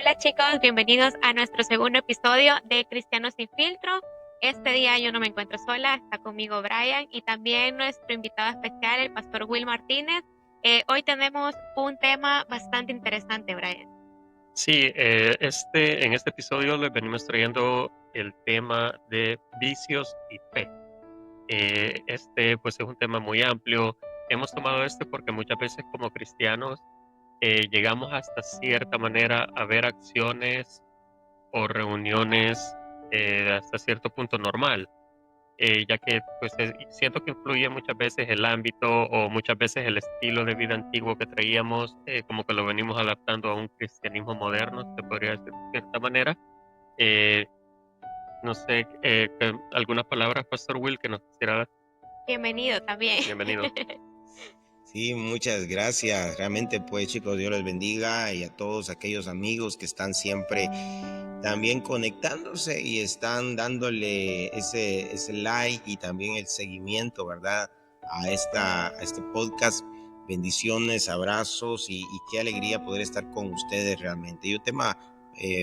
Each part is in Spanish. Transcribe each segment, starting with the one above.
Hola chicos, bienvenidos a nuestro segundo episodio de Cristianos sin filtro. Este día yo no me encuentro sola, está conmigo Brian y también nuestro invitado especial, el pastor Will Martínez. Hoy tenemos un tema bastante interesante, Brian. Sí, en este episodio les venimos trayendo el tema de vicios y fe. Pues es un tema muy amplio. Hemos tomado porque muchas veces como cristianos llegamos hasta cierta manera a ver acciones o reuniones hasta cierto punto normal, ya que siento que influye muchas veces el ámbito o muchas veces el estilo de vida antiguo que traíamos, como que lo venimos adaptando a un cristianismo moderno, se podría decir de cierta manera. Eh, no sé, algunas palabras, Pastor Will, que nos quisiera dar. Bienvenido también. Bienvenido. Sí, muchas gracias. Realmente, pues, chicos, Dios les bendiga y a todos aquellos amigos que están siempre también conectándose y están dándole ese like y también el seguimiento, ¿verdad? A este podcast. Bendiciones, abrazos y qué alegría poder estar con ustedes realmente. Y un tema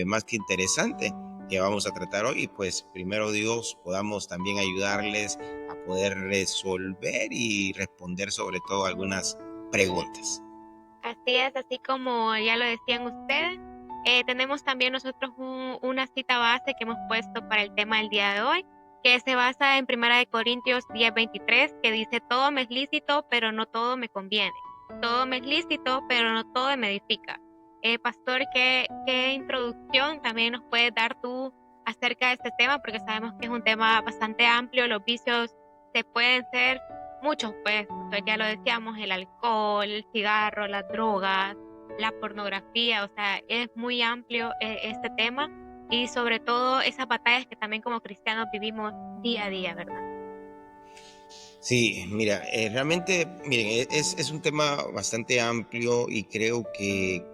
más que interesante que vamos a tratar hoy, y pues primero Dios podamos también ayudarles a poder resolver y responder sobre todo algunas preguntas. Así es, así como ya lo decían ustedes, tenemos también nosotros una cita base que hemos puesto para el tema del día de hoy, que se basa en Primera de Corintios 10:23, que dice: todo me es lícito, pero no todo me conviene. Todo me es lícito, pero no todo me edifica. Pastor, ¿qué introducción también nos puedes dar tú acerca de este tema? Porque sabemos que es un tema bastante amplio, los vicios se pueden ser muchos, pues, ya lo decíamos, el alcohol, el cigarro, las drogas, la pornografía, o sea, es muy amplio este tema y sobre todo esas batallas que también como cristianos vivimos día a día, ¿verdad? Sí, mira, realmente, miren, es un tema bastante amplio y creo que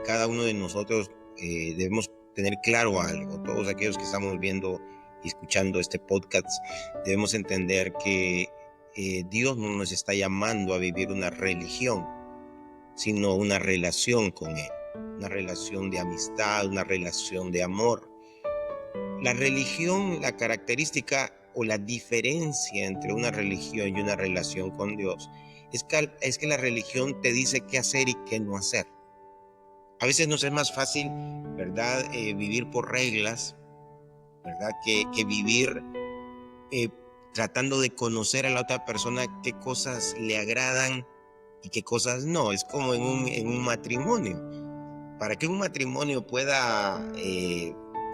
cada uno de nosotros debemos tener claro algo. Todos aquellos que estamos viendo y escuchando este podcast, debemos entender que Dios no nos está llamando a vivir una religión, sino una relación con Él, una relación de amistad, una relación de amor. La religión, la característica o la diferencia entre una religión y una relación con Dios es que la religión te dice qué hacer y qué no hacer. A veces nos es más fácil, ¿verdad? Vivir por reglas, ¿verdad? Que vivir eh, tratando de conocer a la otra persona qué cosas le agradan y qué cosas no. Es como en un matrimonio. Para que un matrimonio pueda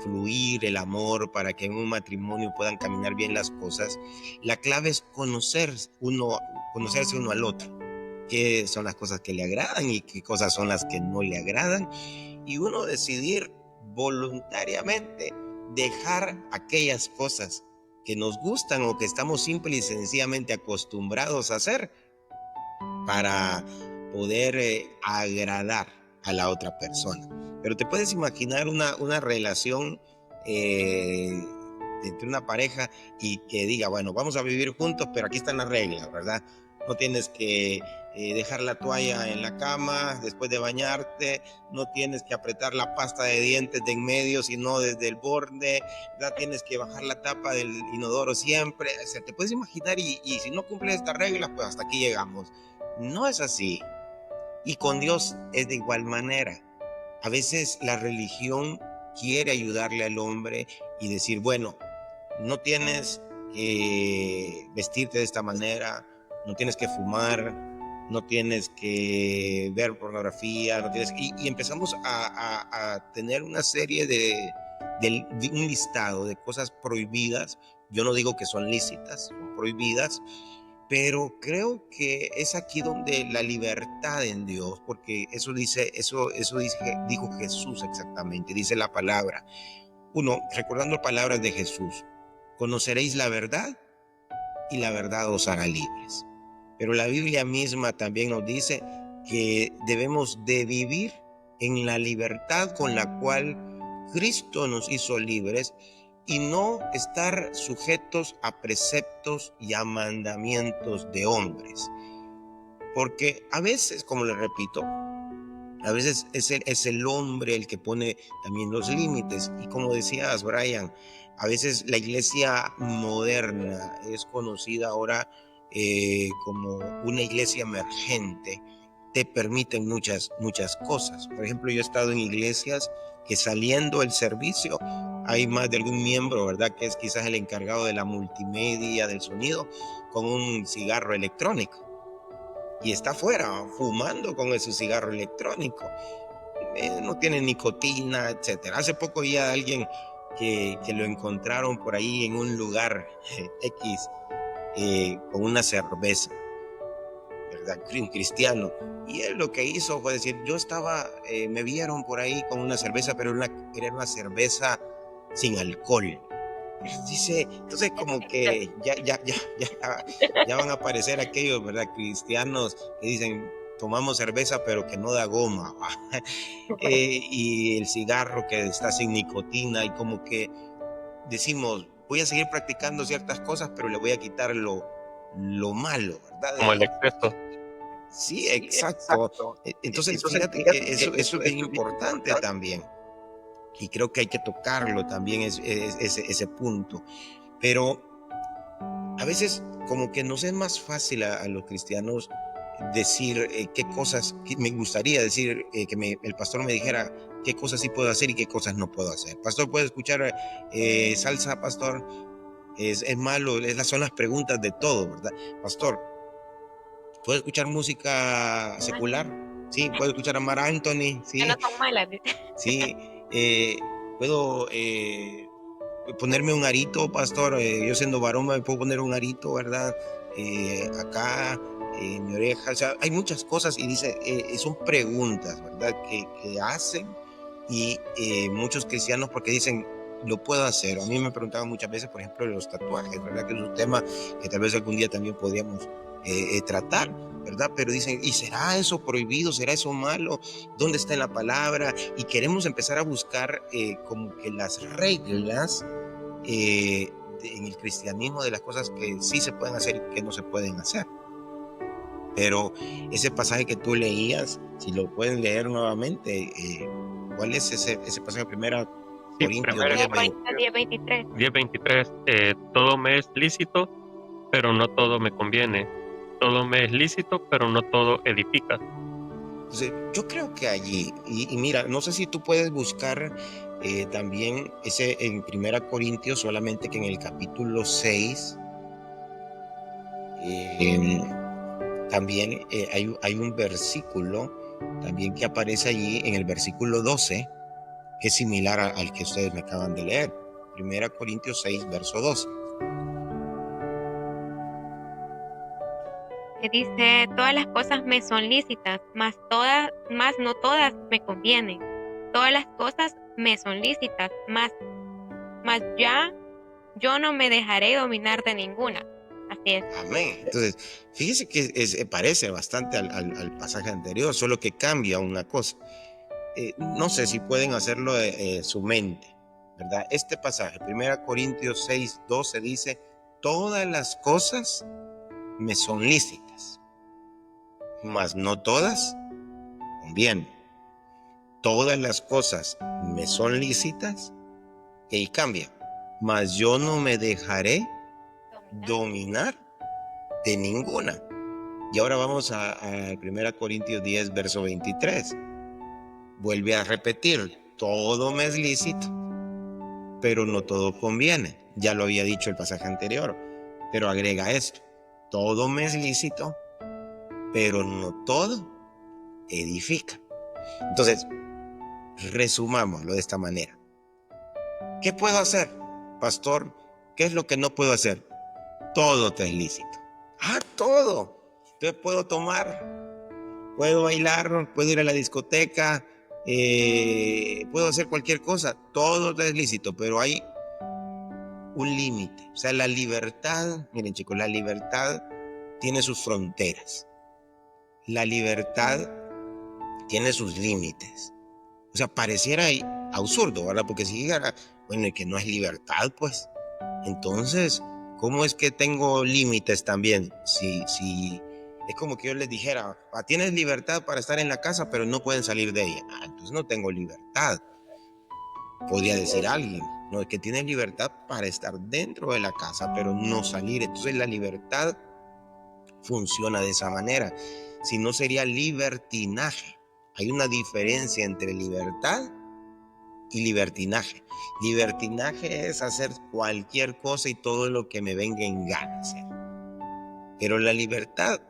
fluir el amor, para que en un matrimonio puedan caminar bien las cosas, la clave es conocerse uno al otro. Qué son las cosas que le agradan y qué cosas son las que no le agradan. Y uno decidir voluntariamente dejar aquellas cosas que nos gustan o que estamos simple y sencillamente acostumbrados a hacer para poder agradar a la otra persona. Pero te puedes imaginar una relación eh, entre una pareja y que diga, bueno, vamos a vivir juntos, pero aquí están las reglas, ¿verdad? No tienes que dejar la toalla en la cama después de bañarte, no tienes que apretar la pasta de dientes de en medio, sino desde el borde, ¿verdad? Tienes que bajar la tapa del inodoro siempre. O sea, te puedes imaginar y si no cumples estas reglas, pues hasta aquí llegamos. No es así. Y con Dios es de igual manera. A veces la religión quiere ayudarle al hombre y decir, bueno, no tienes que vestirte de esta manera, no tienes que fumar, no tienes que ver pornografía, no tienes y empezamos a tener una serie de un listado de cosas prohibidas. Yo no digo que son lícitas, son prohibidas, pero creo que es aquí donde la libertad en Dios, porque dijo Jesús exactamente, dice la palabra. Uno, recordando palabras de Jesús, conoceréis la verdad y la verdad os hará libres. Pero la Biblia misma también nos dice que debemos de vivir en la libertad con la cual Cristo nos hizo libres y no estar sujetos a preceptos y a mandamientos de hombres. Porque a veces, como les repito, A veces es el hombre el que pone también los límites. Y como decías, Brian, a veces la iglesia moderna es conocida ahora como una iglesia emergente. Te permiten muchas cosas. Por ejemplo, yo he estado en iglesias que saliendo el servicio hay más de algún miembro, ¿verdad? Que es quizás el encargado de la multimedia, del sonido, con un cigarro electrónico. Y está afuera fumando con su cigarro electrónico. No tiene nicotina, etcétera. Hace poco ya alguien que lo encontraron por ahí en un lugar X con una cerveza, ¿verdad? Un cristiano. Y él lo que hizo fue decir, me vieron por ahí con una cerveza, pero era una cerveza sin alcohol. Dice, entonces como que ya van a aparecer aquellos, ¿verdad? Cristianos que dicen, tomamos cerveza pero que no da goma, y el cigarro que está sin nicotina, y como que decimos, voy a seguir practicando ciertas cosas, pero le voy a quitar lo malo, ¿verdad? Como el exceso. Sí, exacto. Entonces fíjate que eso es bien importante también. Y creo que hay que tocarlo también ese punto. Pero a veces como que nos es más fácil a los cristianos decir qué cosas, me gustaría decir que el pastor me dijera qué cosas sí puedo hacer y qué cosas no puedo hacer. Pastor, ¿puede escuchar salsa, pastor? Es malo, son las preguntas de todo, ¿verdad? Pastor, ¿puede escuchar música secular? Sí, ¿puedo escuchar a Mar Anthony? Sí, Que no son malas. sí. ¿Puedo ponerme un arito, pastor? Yo siendo varón me puedo poner un arito, ¿verdad? Acá, en mi oreja. O sea, hay muchas cosas y dice, son preguntas, ¿verdad? Que hacen y muchos cristianos porque dicen, lo puedo hacer. A mí me preguntaban muchas veces, por ejemplo, de los tatuajes, ¿verdad? Que es un tema que tal vez algún día también podríamos tratar, ¿verdad? Pero dicen, ¿y será eso prohibido? ¿Será eso malo? ¿Dónde está en la palabra? Y queremos empezar a buscar como que las reglas en el cristianismo de las cosas que sí se pueden hacer y que no se pueden hacer. Pero ese pasaje que tú leías, si lo pueden leer nuevamente, ¿cuál es ese pasaje? Primera Corintios 10:23. 10:23, todo me es lícito, pero no todo me conviene. Todo me es lícito, pero no todo edifica. Entonces, yo creo que allí, y mira, no sé si tú puedes buscar también ese en Primera Corintios, solamente que en el capítulo 6 también hay un versículo también que aparece allí en el versículo 12, que es similar al que ustedes me acaban de leer. Primera Corintios 6, verso 12. Que dice, todas las cosas me son lícitas, mas no todas me convienen. Todas las cosas me son lícitas, mas yo no me dejaré dominar de ninguna. Así es. Amén. Entonces, fíjese que parece bastante al pasaje anterior, solo que cambia una cosa. No sé si pueden hacerlo de su mente, ¿verdad? Este pasaje, 1 Corintios 6, 12, dice, todas las cosas me son lícitas, mas no todas convienen. Todas las cosas me son lícitas, y cambia, mas yo no me dejaré dominar de ninguna. Y ahora vamos a 1 Corintios 10, verso 23. Vuelve a repetir, todo me es lícito, pero no todo conviene. Ya lo había dicho el pasaje anterior, pero agrega esto, todo me es lícito, pero no todo edifica. Entonces, resumámoslo de esta manera. ¿Qué puedo hacer, pastor? ¿Qué es lo que no puedo hacer? Todo te es lícito. Todo. Entonces puedo tomar, puedo bailar, puedo ir a la discoteca, puedo hacer cualquier cosa. Todo te es lícito, pero hay un límite. O sea, la libertad, miren chicos, la libertad tiene sus fronteras. La libertad tiene sus límites. O sea, pareciera absurdo, ¿verdad? Porque si dijera, bueno, que no es libertad, pues, entonces, ¿cómo es que tengo límites también? Si Es como que yo les dijera, tienes libertad para estar en la casa, pero no pueden salir de ella. Entonces no tengo libertad, podría decir alguien. No, es que tienes libertad para estar dentro de la casa, pero no salir. Entonces la libertad funciona de esa manera. Si no, sería libertinaje. Hay una diferencia entre libertad y libertinaje. Libertinaje es hacer cualquier cosa y todo lo que me venga en gana hacer. Pero la libertad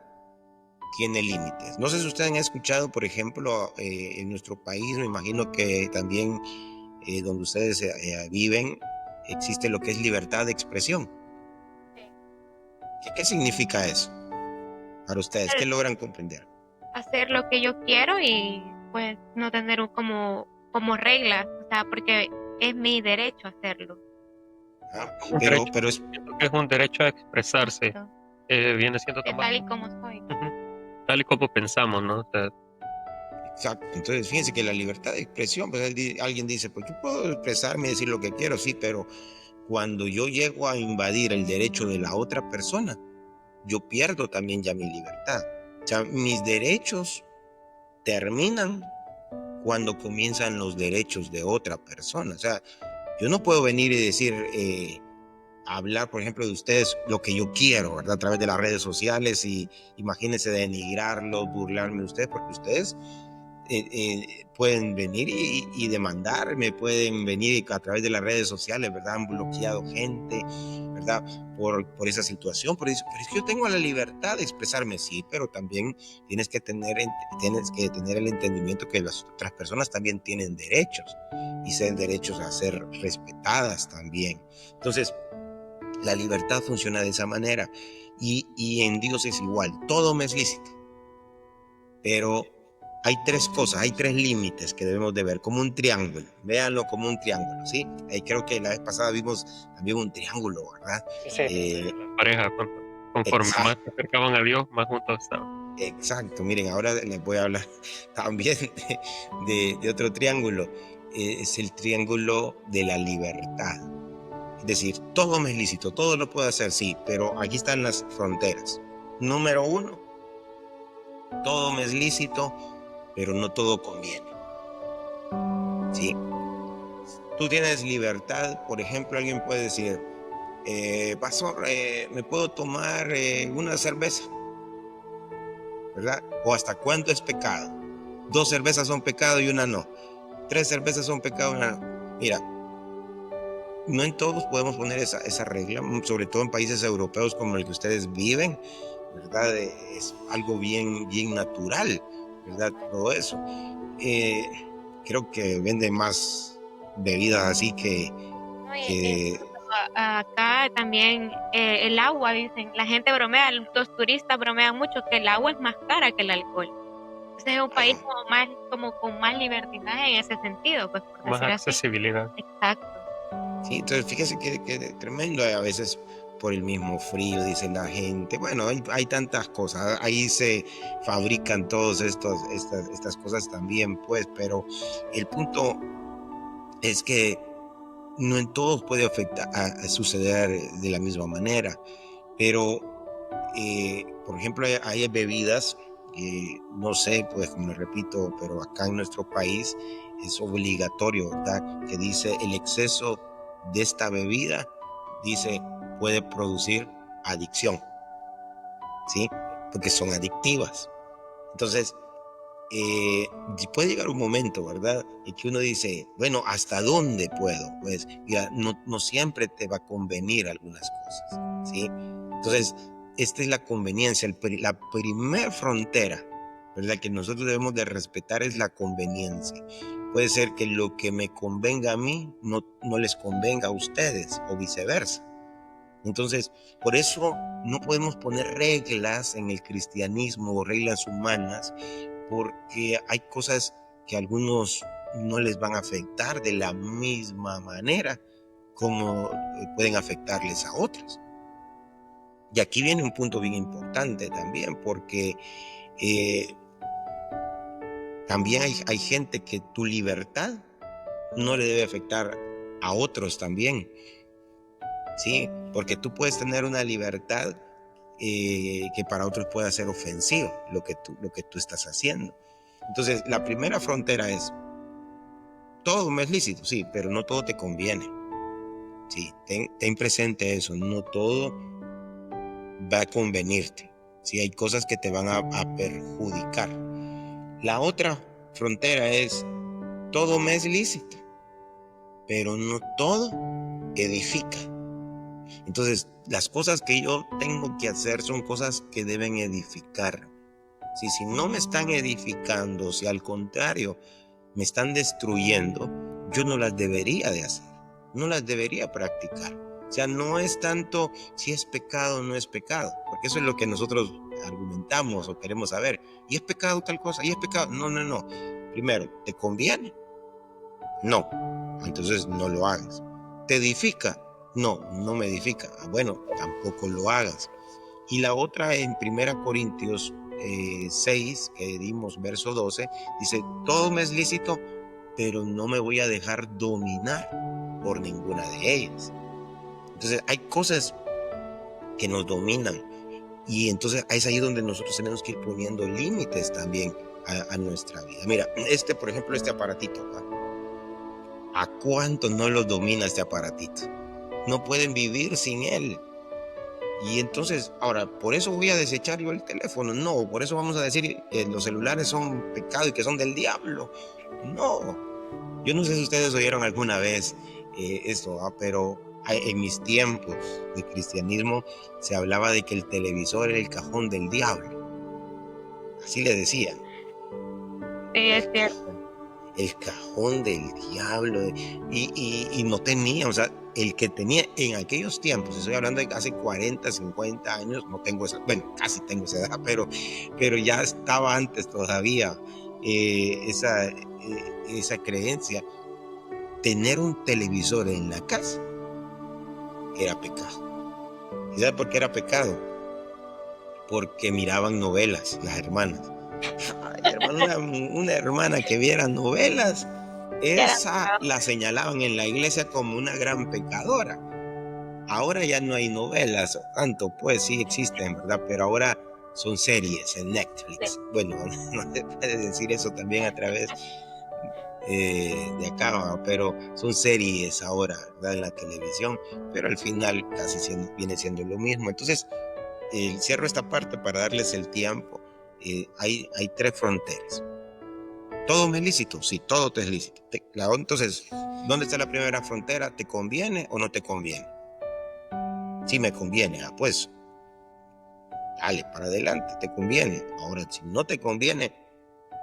tiene límites. No sé si ustedes han escuchado, por ejemplo, en nuestro país, me imagino que también donde ustedes viven, existe lo que es libertad de expresión. ¿Qué significa eso para ustedes? ¿Qué logran comprender? Hacer lo que yo quiero y pues no tener como reglas, o sea, porque es mi derecho hacerlo. Pero es... Siento que es un derecho a expresarse. Exacto. Viene siendo Tal y como soy. tal y como pensamos, ¿no? O sea, exacto. Entonces, fíjense que la libertad de expresión, pues alguien dice, pues yo puedo expresarme y decir lo que quiero, sí, pero cuando yo llego a invadir el derecho de la otra persona, yo pierdo también ya mi libertad. O sea, mis derechos terminan cuando comienzan los derechos de otra persona. O sea, yo no puedo venir y decir, hablar, por ejemplo, de ustedes lo que yo quiero, ¿verdad? A través de las redes sociales y imagínense denigrarlos, burlarme de ustedes, porque ustedes pueden venir y demandarme, pueden venir a través de las redes sociales, ¿verdad? Han bloqueado gente, ¿verdad? Por esa situación, pero es que yo tengo la libertad de expresarme, sí, pero también tienes que tener el entendimiento que las otras personas también tienen derechos y tienen derechos a ser respetadas también. Entonces, la libertad funciona de esa manera y en Dios es igual, todo me es lícito, pero hay tres cosas, hay tres límites que debemos de ver, como un triángulo, véanlo como un triángulo, ¿sí? Creo que la vez pasada vimos también un triángulo, ¿verdad? sí, la pareja, conforme más se acercaban a Dios, más juntos estaban. Exacto, miren, ahora les voy a hablar también de otro triángulo, es el triángulo de la libertad. Es decir, todo me es lícito, todo lo puedo hacer, sí, pero aquí están las fronteras. Número uno, todo me es lícito, pero no todo conviene. ¿Sí? Tú tienes libertad, por ejemplo, alguien puede decir, pastor, ¿me puedo tomar una cerveza? ¿Verdad? ¿O hasta cuánto es pecado? 2 cervezas son pecado y una no. 3 cervezas son pecado y una no. Mira, no en todos podemos poner esa regla, sobre todo en países europeos como el que ustedes viven, ¿verdad? Es algo bien natural, ¿verdad? Todo eso. Creo que venden más bebidas así que... Acá también el agua, dicen, la gente bromea, los turistas bromean mucho que el agua es más cara que el alcohol. Entonces es un país como con más libertinaje en ese sentido, pues por Más decir accesibilidad. Así. Exacto. Sí, entonces fíjese que tremendo, a veces por el mismo frío, dice la gente. Bueno, hay tantas cosas, ahí se fabrican todas estas cosas también, pues, pero el punto es que no en todos puede a suceder de la misma manera, pero por ejemplo hay bebidas que no sé, pues como les repito, pero acá en nuestro país es obligatorio, ¿verdad? Que dice el exceso de esta bebida, dice, puede producir adicción, ¿sí? Porque son adictivas. Entonces, puede llegar un momento, ¿verdad? En que uno dice, bueno, ¿hasta dónde puedo? Pues ya no siempre te va a convenir algunas cosas, ¿sí? Entonces, esta es la conveniencia, la primer frontera, ¿verdad? Que nosotros debemos de respetar es la conveniencia. Puede ser que lo que me convenga a mí no les convenga a ustedes o viceversa. Entonces, por eso no podemos poner reglas en el cristianismo o reglas humanas, porque hay cosas que a algunos no les van a afectar de la misma manera como pueden afectarles a otros. Y aquí viene un punto bien importante también, porque también hay gente que tu libertad no le debe afectar a otros también, ¿sí? Porque tú puedes tener una libertad que para otros pueda ser ofensivo lo que tú estás haciendo. Entonces, la primera frontera es, todo me es lícito, sí, pero no todo te conviene. Sí, ten presente eso, no todo va a convenirte. Sí, hay cosas que te van a perjudicar. La otra frontera es, todo me es lícito, pero no todo edifica. Entonces, las cosas que yo tengo que hacer son cosas que deben edificar. Si no me están edificando, si al contrario me están destruyendo, yo no las debería de hacer, no las debería practicar. O sea, no es tanto si es pecado o no es pecado, porque eso es lo que nosotros argumentamos o queremos saber. ¿Y es pecado tal cosa? ¿Y es pecado? No. Primero, ¿te conviene? No. Entonces no lo hagas. ¿Te edifica? No me edifica. Bueno, tampoco lo hagas. Y la otra en 1 Corintios 6, que dimos verso 12, dice, todo me es lícito, pero no me voy a dejar dominar por ninguna de ellas. Entonces hay cosas que nos dominan y entonces es ahí donde nosotros tenemos que ir poniendo límites también a nuestra vida. Mira, por ejemplo, este aparatito, ¿a cuánto no los domina este aparatito? No pueden vivir sin él. Y entonces, ahora, ¿por eso voy a desechar yo el teléfono? No, por eso vamos a decir que los celulares son pecado y que son del diablo. No, yo no sé si ustedes oyeron alguna vez esto, pero en mis tiempos de cristianismo se hablaba de que el televisor era el cajón del diablo. Así le decían. Sí, es cierto. El cajón del diablo. Y no tenía, o sea, el que tenía en aquellos tiempos, estoy hablando de hace 40, 50 años, no tengo esa, bueno, casi tengo esa edad, pero ya estaba antes todavía esa creencia. Tener un televisor en la casa era pecado. ¿Y sabes por qué era pecado? Porque miraban novelas, las hermanas. Ay, hermano, una hermana que viera novelas, esa la señalaban en la iglesia como una gran pecadora. Ahora ya no hay novelas, tanto pues sí existen, ¿verdad? Pero ahora son series en Netflix. Sí. Bueno, no se puede decir eso también a través de acá, pero son series ahora, ¿verdad? En la televisión, pero al final casi viene siendo lo mismo. Entonces, cierro esta parte para darles el tiempo. Hay 3 fronteras. ¿Todo me es lícito? Sí, todo te es lícito. Entonces, ¿dónde está la primera frontera? ¿Te conviene o no te conviene? Sí me conviene, pues dale para adelante, te conviene. Ahora, si no te conviene,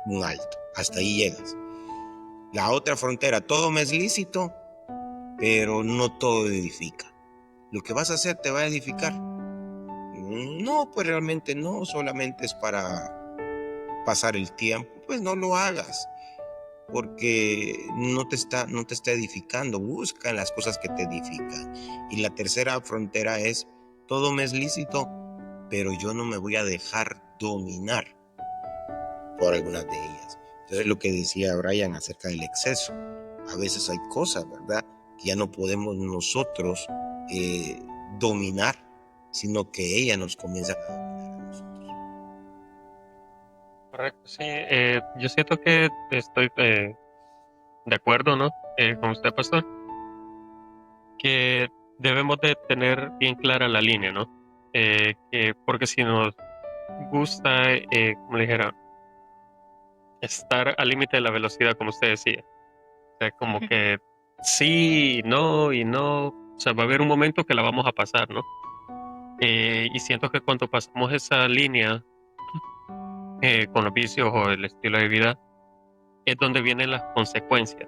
un alto, hasta ahí llegas. La otra frontera, todo me es lícito, pero no todo edifica. Lo que vas a hacer te va a edificar. No, pues realmente no, solamente es para pasar el tiempo. Pues no lo hagas, porque no te está edificando. Busca las cosas que te edifican. Y la tercera frontera es, todo me es lícito, pero yo no me voy a dejar dominar por algunas de ellas. Entonces, lo que decía Brian acerca del exceso, a veces hay cosas, ¿verdad?, que ya no podemos nosotros dominar, sino que ella nos comienza a dominar a nosotros. Correcto, sí. Yo siento que estoy de acuerdo, ¿no? Con usted, pastor, que debemos de tener bien clara la línea, ¿no? Porque si nos gusta, como le dijera, estar al límite de la velocidad, como usted decía, o sea, como que sí, no y no, o sea, va a haber un momento que la vamos a pasar, ¿no? Y siento que cuando pasamos esa línea con los vicios o el estilo de vida, es donde vienen las consecuencias.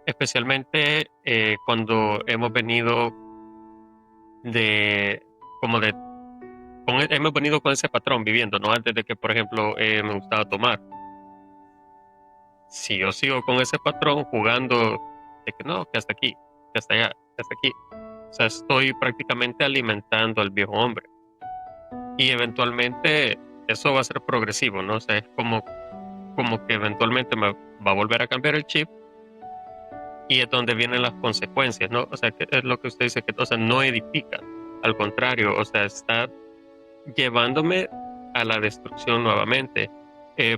Especialmente cuando hemos venido hemos venido con ese patrón viviendo, ¿no? Antes de que, por ejemplo, me gustaba tomar. Si yo sigo con ese patrón jugando de que no, que hasta aquí, que hasta allá, que hasta aquí. O sea, estoy prácticamente alimentando al viejo hombre. Y eventualmente eso va a ser progresivo, ¿no? O sea, es como que eventualmente me va a volver a cambiar el chip y es donde vienen las consecuencias, ¿no? O sea, que es lo que usted dice, que, o sea, no edifica, al contrario, o sea, está llevándome a la destrucción nuevamente.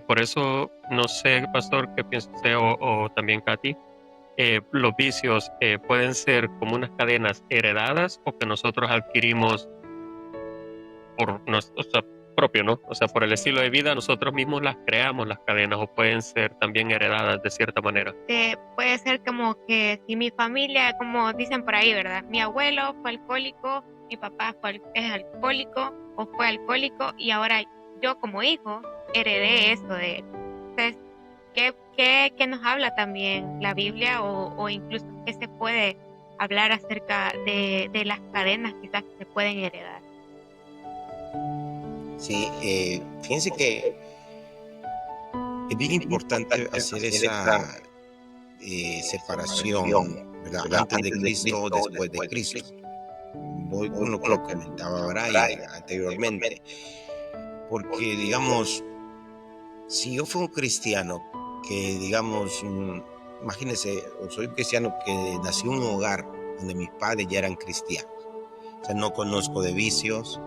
Por eso, no sé, pastor, qué piensa usted o también Katy, los vicios pueden ser como unas cadenas heredadas o que nosotros adquirimos por nuestro, o sea, propio, ¿no? O sea, por el estilo de vida, nosotros mismos las creamos las cadenas o pueden ser también heredadas de cierta manera. Puede ser como que si mi familia, como dicen por ahí, ¿verdad? Mi abuelo fue alcohólico, mi papá es alcohólico o fue alcohólico y ahora yo como hijo heredé eso de él. Entonces, ¿qué nos habla también la Biblia o incluso qué se puede hablar acerca de las cadenas quizás que se pueden heredar? Sí, fíjense que es bien importante hacer esa separación, ¿verdad? Antes de Cristo, después de Cristo. Voy con lo que comentaba Brian anteriormente, porque digamos, si yo fuera un cristiano que digamos, imagínense, soy un cristiano que nació en un hogar donde mis padres ya eran cristianos, o sea, no conozco de vicios.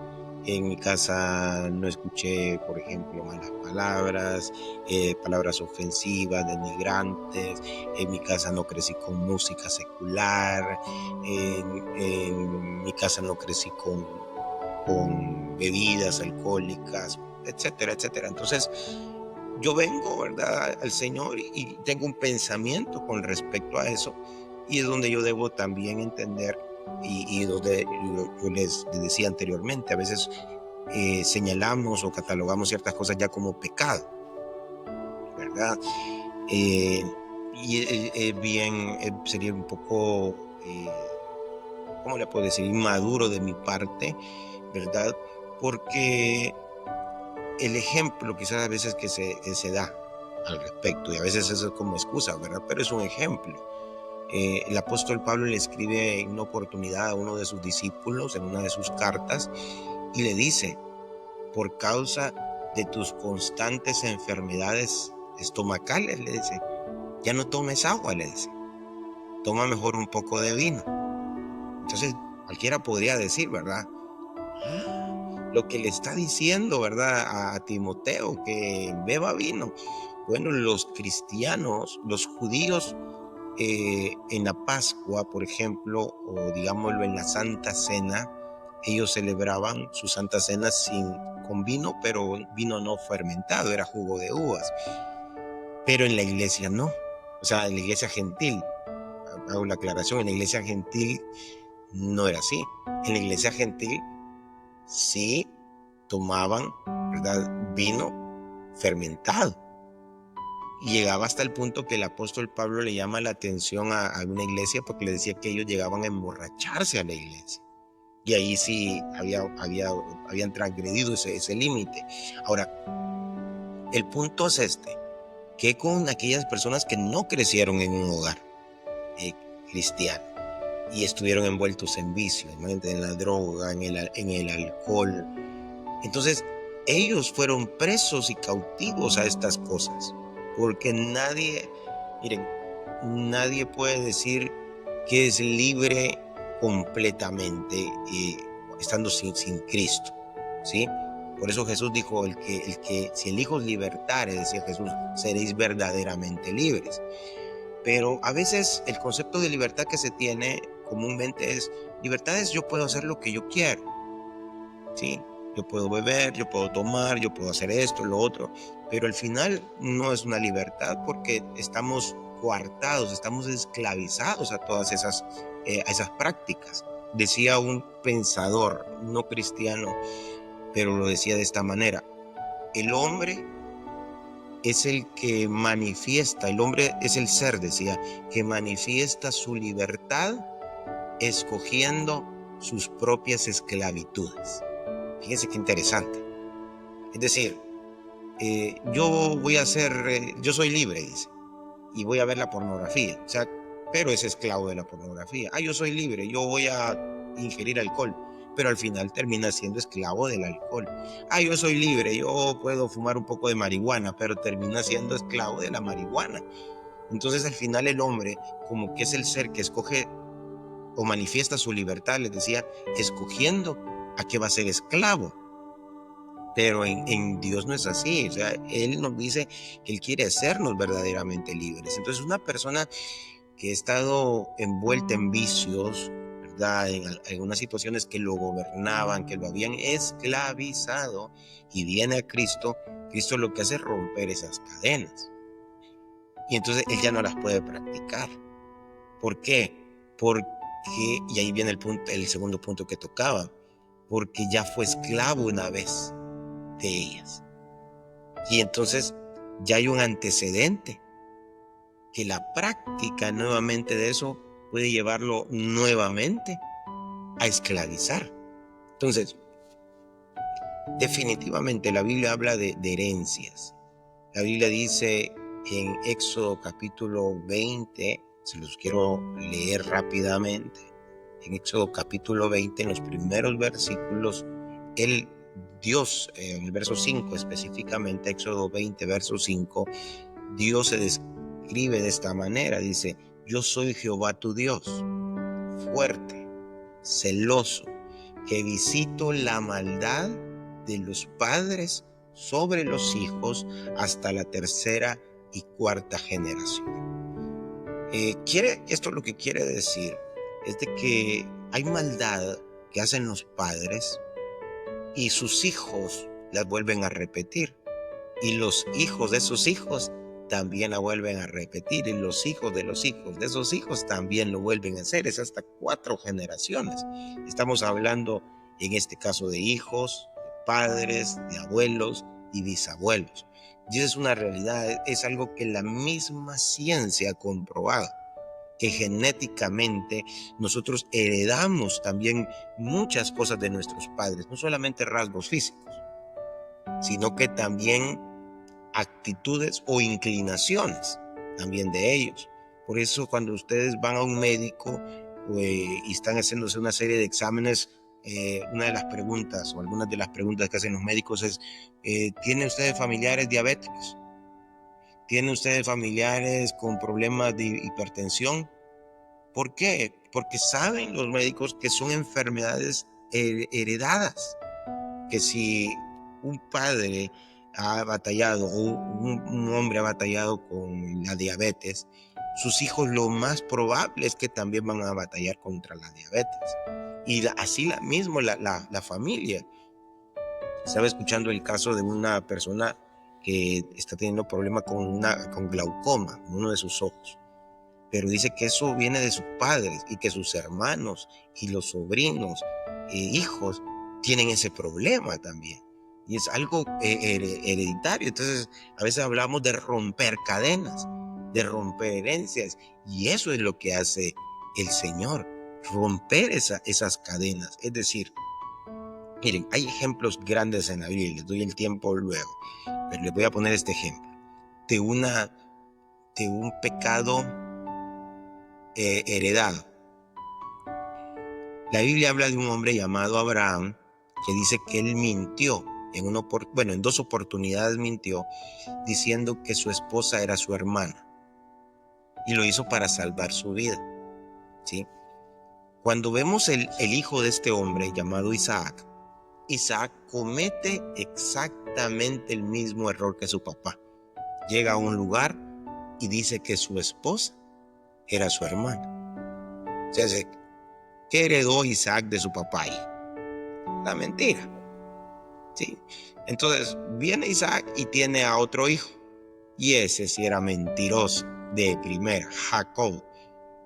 En mi casa no escuché, por ejemplo, malas palabras, palabras ofensivas, denigrantes. En mi casa no crecí con música secular. En mi casa no crecí con bebidas alcohólicas, etcétera, etcétera. Entonces, yo vengo, ¿verdad?, al Señor y tengo un pensamiento con respecto a eso. Y es donde yo debo también entender y donde yo les decía anteriormente, a veces señalamos o catalogamos ciertas cosas ya como pecado, ¿verdad? Sería un poco, ¿cómo le puedo decir? Inmaduro de mi parte, ¿verdad? Porque el ejemplo quizás a veces que se da al respecto, y a veces eso es como excusa, ¿verdad? Pero es un ejemplo. El apóstol Pablo le escribe en una oportunidad a uno de sus discípulos en una de sus cartas y le dice: por causa de tus constantes enfermedades estomacales, le dice, ya no tomes agua, le dice, toma mejor un poco de vino. Entonces cualquiera podría decir, ¿verdad?, lo que le está diciendo, ¿verdad?, a Timoteo, que beba vino. Bueno, los cristianos, los judíos, en la Pascua, por ejemplo, o digámoslo en la Santa Cena, ellos celebraban su Santa Cena con vino, pero vino no fermentado, era jugo de uvas. Pero en la iglesia no, o sea, en la iglesia gentil, hago la aclaración, en la iglesia gentil no era así. En la iglesia gentil sí tomaban, ¿verdad?, vino fermentado. Y llegaba hasta el punto que el apóstol Pablo le llama la atención a una iglesia porque le decía que ellos llegaban a emborracharse a la iglesia. Y ahí sí habían transgredido ese límite. Ahora, el punto es este: que con aquellas personas que no crecieron en un hogar cristiano y estuvieron envueltos en vicios, ¿no?, en la droga, en el alcohol. Entonces, ellos fueron presos y cautivos a estas cosas. Porque nadie puede decir que es libre completamente estando sin Cristo, ¿sí? Por eso Jesús dijo, el que si el Hijo os libertare, decía Jesús, seréis verdaderamente libres. Pero a veces el concepto de libertad que se tiene comúnmente es, libertad es yo puedo hacer lo que yo quiero, ¿sí? Yo puedo beber, yo puedo tomar, yo puedo hacer esto, lo otro, pero al final no es una libertad porque estamos coartados, estamos esclavizados a todas esas prácticas. Decía un pensador no cristiano, pero lo decía de esta manera: el hombre es el que manifiesta, el hombre es el ser, decía, que manifiesta su libertad escogiendo sus propias esclavitudes. Fíjense qué interesante. Es decir, yo soy libre, dice, y voy a ver la pornografía, o sea, pero es esclavo de la pornografía. Yo soy libre, yo voy a ingerir alcohol, pero al final termina siendo esclavo del alcohol. Yo soy libre, yo puedo fumar un poco de marihuana, pero termina siendo esclavo de la marihuana. Entonces al final el hombre, como que es el ser que escoge o manifiesta su libertad, les decía, escogiendo a qué va a ser esclavo. Pero en Dios no es así. O sea, Él nos dice que Él quiere hacernos verdaderamente libres. Entonces, una persona que ha estado envuelta en vicios, ¿verdad? En algunas situaciones que lo gobernaban, que lo habían esclavizado, y viene a Cristo, Cristo lo que hace es romper esas cadenas. Y entonces Él ya no las puede practicar. ¿Por qué? Porque, y ahí viene el segundo punto que tocaba, porque ya fue esclavo una vez de ellas. Y entonces ya hay un antecedente que la práctica nuevamente de eso puede llevarlo nuevamente a esclavizar. Entonces, definitivamente la Biblia habla de herencias. La Biblia dice en Éxodo capítulo 20, se los quiero leer rápidamente. En Éxodo capítulo 20, en los primeros versículos, Dios, en el verso 5 específicamente, Éxodo 20, verso 5, Dios se describe de esta manera. Dice: yo soy Jehová tu Dios, fuerte, celoso, que visito la maldad de los padres sobre los hijos hasta la tercera y cuarta generación. Esto lo que quiere decir es de que hay maldad que hacen los padres y sus hijos las vuelven a repetir, y los hijos de sus hijos también la vuelven a repetir, y los hijos de esos hijos también lo vuelven a hacer. Es hasta 4 generaciones. Estamos hablando en este caso de hijos, de padres, de abuelos y bisabuelos. Y eso es una realidad, es algo que la misma ciencia ha comprobado, que genéticamente nosotros heredamos también muchas cosas de nuestros padres, no solamente rasgos físicos, sino que también actitudes o inclinaciones también de ellos. Por eso cuando ustedes van a un médico y están haciéndose una serie de exámenes, una de las preguntas o algunas de las preguntas que hacen los médicos es: ¿tienen ustedes familiares diabéticos? ¿Tienen ustedes familiares con problemas de hipertensión? ¿Por qué? Porque saben los médicos que son enfermedades heredadas, que si un padre ha batallado o un hombre ha batallado con la diabetes, sus hijos lo más probable es que también van a batallar contra la diabetes. Y así mismo la familia. Estaba escuchando el caso de una persona que está teniendo problemas con glaucoma en uno de sus ojos, pero dice que eso viene de sus padres y que sus hermanos y los sobrinos hijos tienen ese problema también, y es algo hereditario. Entonces a veces hablamos de romper cadenas, de romper herencias, y eso es lo que hace el Señor, romper esas cadenas. Es decir, miren, hay ejemplos grandes en la Biblia, les doy el tiempo luego, pero les voy a poner este ejemplo de un pecado heredado. La Biblia habla de un hombre llamado Abraham que dice que él mintió en 2 oportunidades mintió, diciendo que su esposa era su hermana, y lo hizo para salvar su vida, ¿sí? Cuando vemos el hijo de este hombre llamado Isaac comete exactamente el mismo error que su papá. Llega a un lugar y dice que su esposa era su hermana. O sea, ¿qué heredó Isaac de su papá ahí? La mentira, ¿sí? Entonces viene Isaac y tiene a otro hijo, y ese sí era mentiroso de primera, Jacob.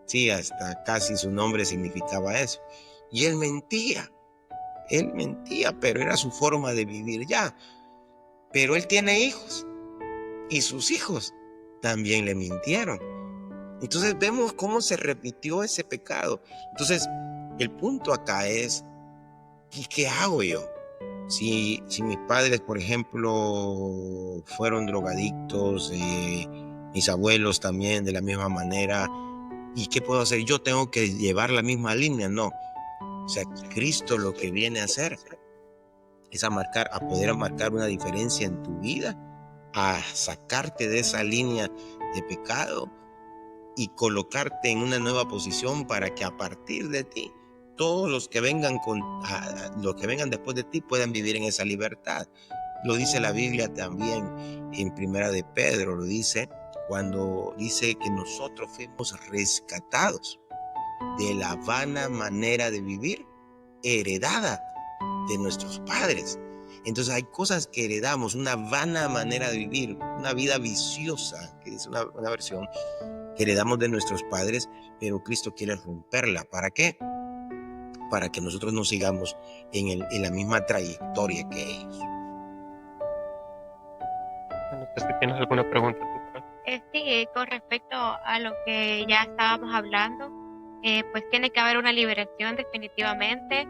Sí, hasta casi su nombre significaba eso. Y él mentía, pero era su forma de vivir ya. Pero él tiene hijos, y sus hijos también le mintieron. Entonces vemos cómo se repitió ese pecado. Entonces el punto acá es: ¿y qué hago yo? Si mis padres, por ejemplo, fueron drogadictos, mis abuelos también de la misma manera, ¿y qué puedo hacer? ¿Yo tengo que llevar la misma línea? No. O sea, Cristo lo que viene a hacer es a poder marcar una diferencia en tu vida, a sacarte de esa línea de pecado y colocarte en una nueva posición para que a partir de ti todos los que vengan los que vengan después de ti puedan vivir en esa libertad. Lo dice la Biblia también en Primera de Pedro, lo dice cuando dice que nosotros fuimos rescatados de la vana manera de vivir heredada de nuestros padres. Entonces hay cosas que heredamos, una vana manera de vivir, una vida viciosa, que dice una versión, que heredamos de nuestros padres, pero Cristo quiere romperla. ¿Para qué? Para que nosotros no sigamos en la misma trayectoria que ellos. No sé si tienes alguna pregunta tú. Sí, con respecto a lo que ya estábamos hablando, pues tiene que haber una liberación definitivamente,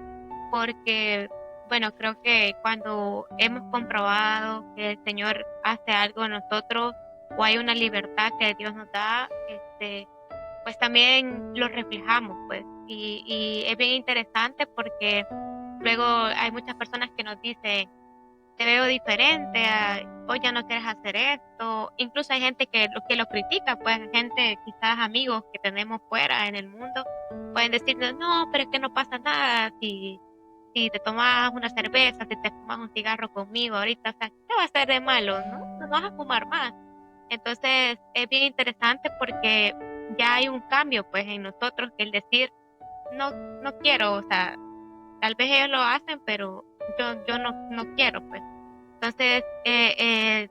porque, bueno, creo que cuando hemos comprobado que el Señor hace algo en nosotros o hay una libertad que Dios nos da, pues también lo reflejamos, pues, y es bien interesante porque luego hay muchas personas que nos dicen, te veo diferente, hoy ya no quieres hacer esto. Incluso hay gente que lo critica, pues gente, quizás amigos que tenemos fuera en el mundo, pueden decirnos, no, pero es que no pasa nada si te tomas una cerveza, si te fumas un cigarro conmigo ahorita, o sea, ¿qué va a ser de malo? No vas a fumar más. Entonces es bien interesante porque ya hay un cambio pues en nosotros, que el decir, no quiero, o sea, tal vez ellos lo hacen, pero yo no quiero, pues. Entonces, ¿qué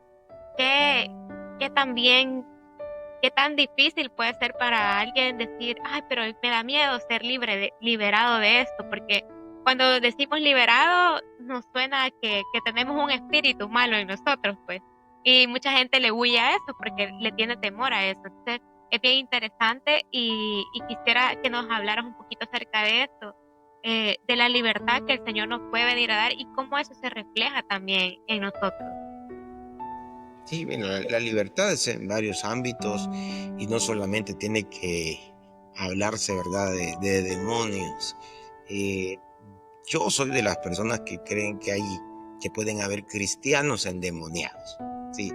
qué tan difícil puede ser para alguien decir, ay, pero me da miedo ser liberado de esto? Porque cuando decimos liberado, nos suena a que tenemos un espíritu malo en nosotros, pues. Y mucha gente le huye a eso porque le tiene temor a eso. Entonces, es bien interesante y quisiera que nos hablaras un poquito acerca de esto, de la libertad que el Señor nos puede venir a dar y cómo eso se refleja también en nosotros. Sí, bueno, la libertad es en varios ámbitos y no solamente tiene que hablarse, ¿verdad?, de demonios. Yo soy de las personas que creen que pueden haber cristianos endemoniados. Sí.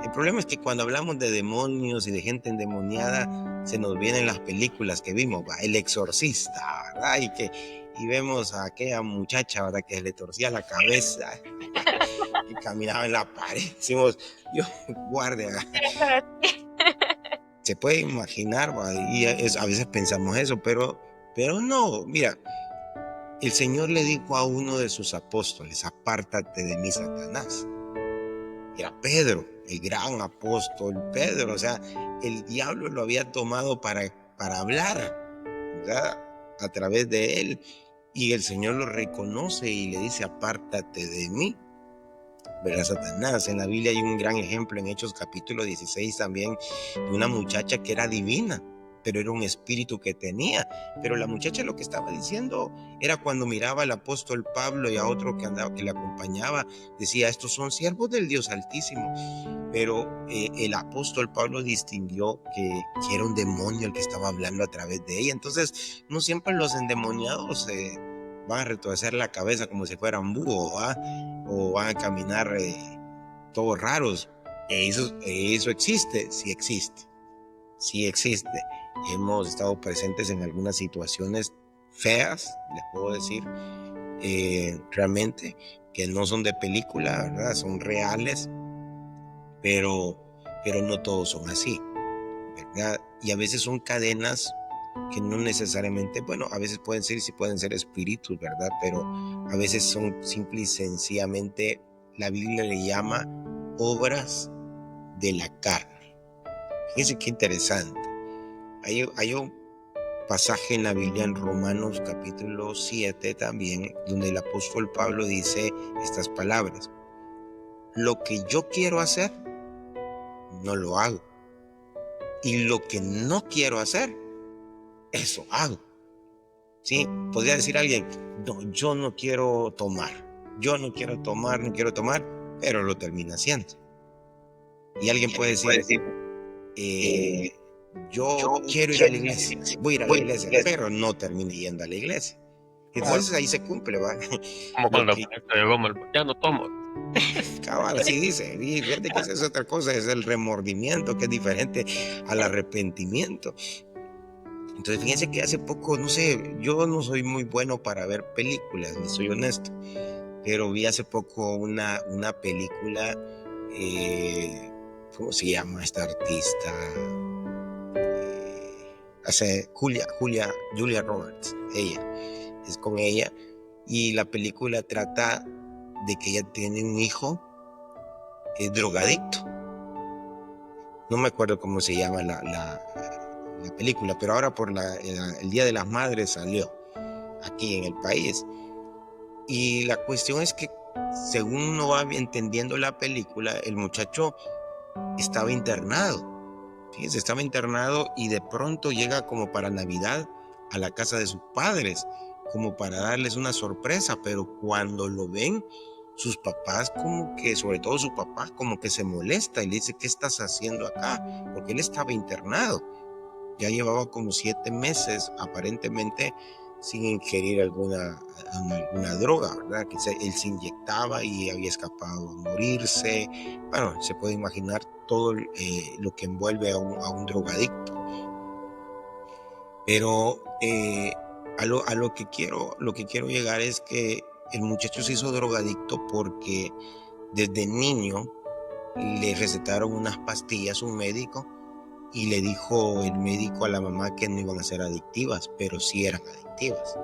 El problema es que cuando hablamos de demonios y de gente endemoniada, se nos vienen las películas que vimos, ¿va? El Exorcista, ¿verdad? Y vemos a aquella muchacha, ¿verdad?, que le torcía la cabeza y caminaba en la pared. Decimos, Dios guarde. Se puede imaginar, ¿va? Y a veces pensamos eso, pero no, mira. El Señor le dijo a uno de sus apóstoles, apártate de mí, Satanás. Era Pedro, el gran apóstol Pedro. O sea, el diablo lo había tomado para hablar, ¿verdad?, a través de él. Y el Señor lo reconoce y le dice, apártate de mí, ¿verdad, Satanás? En la Biblia hay un gran ejemplo en Hechos capítulo 16 también, de una muchacha que era divina, pero era un espíritu que tenía. Pero la muchacha lo que estaba diciendo era, cuando miraba al apóstol Pablo y a otro que le acompañaba, decía, estos son siervos del Dios Altísimo. Pero el apóstol Pablo distinguió que era un demonio el que estaba hablando a través de ella. Entonces, no siempre los endemoniados van a retorcer la cabeza como si fueran búhos, ¿va? O van a caminar todos raros. Eso existe, sí existe. Sí existe. Hemos estado presentes en algunas situaciones feas, les puedo decir, realmente, que no son de película, ¿verdad? Son reales, pero no todos son así, ¿verdad? Y a veces son cadenas que no necesariamente, bueno, a veces sí pueden ser espíritus, ¿verdad? Pero a veces son simple y sencillamente, la Biblia le llama obras de la carne. Fíjense qué interesante. Hay un pasaje en la Biblia, en Romanos capítulo 7 también, donde el apóstol Pablo dice estas palabras: lo que yo quiero hacer, no lo hago, y lo que no quiero hacer, eso hago. ¿Sí? Podría decir alguien, no, yo no quiero tomar, no quiero tomar, pero lo termina haciendo. Y alguien puede decir, yo quiero ir a la iglesia, voy a ir a la iglesia, pero no termine yendo a la iglesia. Entonces ahí se cumple, ¿va? Como cuando ya no tomo. Cabal, así dice. Y fíjate que esa es otra cosa, es el remordimiento, que es diferente al arrepentimiento. Entonces, fíjense que hace poco, no sé, yo no soy muy bueno para ver películas, les soy honesto, pero vi hace poco una película, ¿cómo se llama esta artista? Hace Julia Roberts, ella, es con ella, y la película trata de que ella tiene un hijo drogadicto. No me acuerdo cómo se llama la película, pero ahora por el Día de las Madres salió aquí en el país. Y la cuestión es que, según uno va entendiendo la película, el muchacho estaba internado. Fíjense, estaba internado y de pronto llega como para Navidad a la casa de sus padres, como para darles una sorpresa, pero cuando lo ven, sus papás como que, sobre todo su papá, como que se molesta y le dice, ¿qué estás haciendo acá? Porque él estaba internado. Ya llevaba como 7 meses aparentemente sin ingerir alguna droga, ¿verdad? Que él se inyectaba y había escapado a morirse. Bueno, se puede imaginar todo lo que envuelve a un drogadicto. Pero a lo que quiero llegar es que el muchacho se hizo drogadicto porque desde niño le recetaron unas pastillas un médico y le dijo el médico a la mamá que no iban a ser adictivas, pero sí eran adictivas,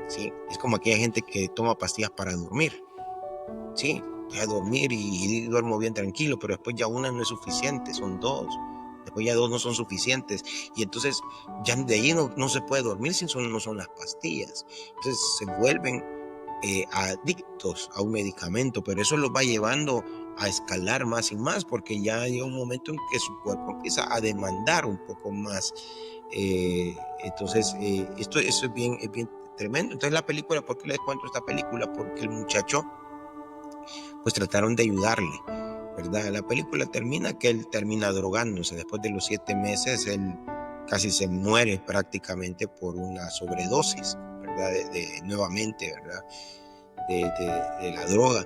¿sí? Es como aquella gente que toma pastillas para dormir, ¿sí? Voy a dormir y duermo bien tranquilo, pero después ya una no es suficiente, son 2. Después ya 2 no son suficientes. Y entonces ya de ahí no se puede dormir si no son las pastillas. Entonces se vuelven adictos a un medicamento, pero eso los va llevando a escalar más y más, porque ya llega un momento en que su cuerpo empieza a demandar un poco más. Entonces, eso es bien tremendo. Entonces la película, ¿por qué les cuento esta película? Porque el muchacho, pues trataron de ayudarle, ¿verdad? La película termina que él termina drogándose. Después de los 7 meses, él casi se muere prácticamente por una sobredosis, ¿verdad? Nuevamente, ¿verdad? De la droga.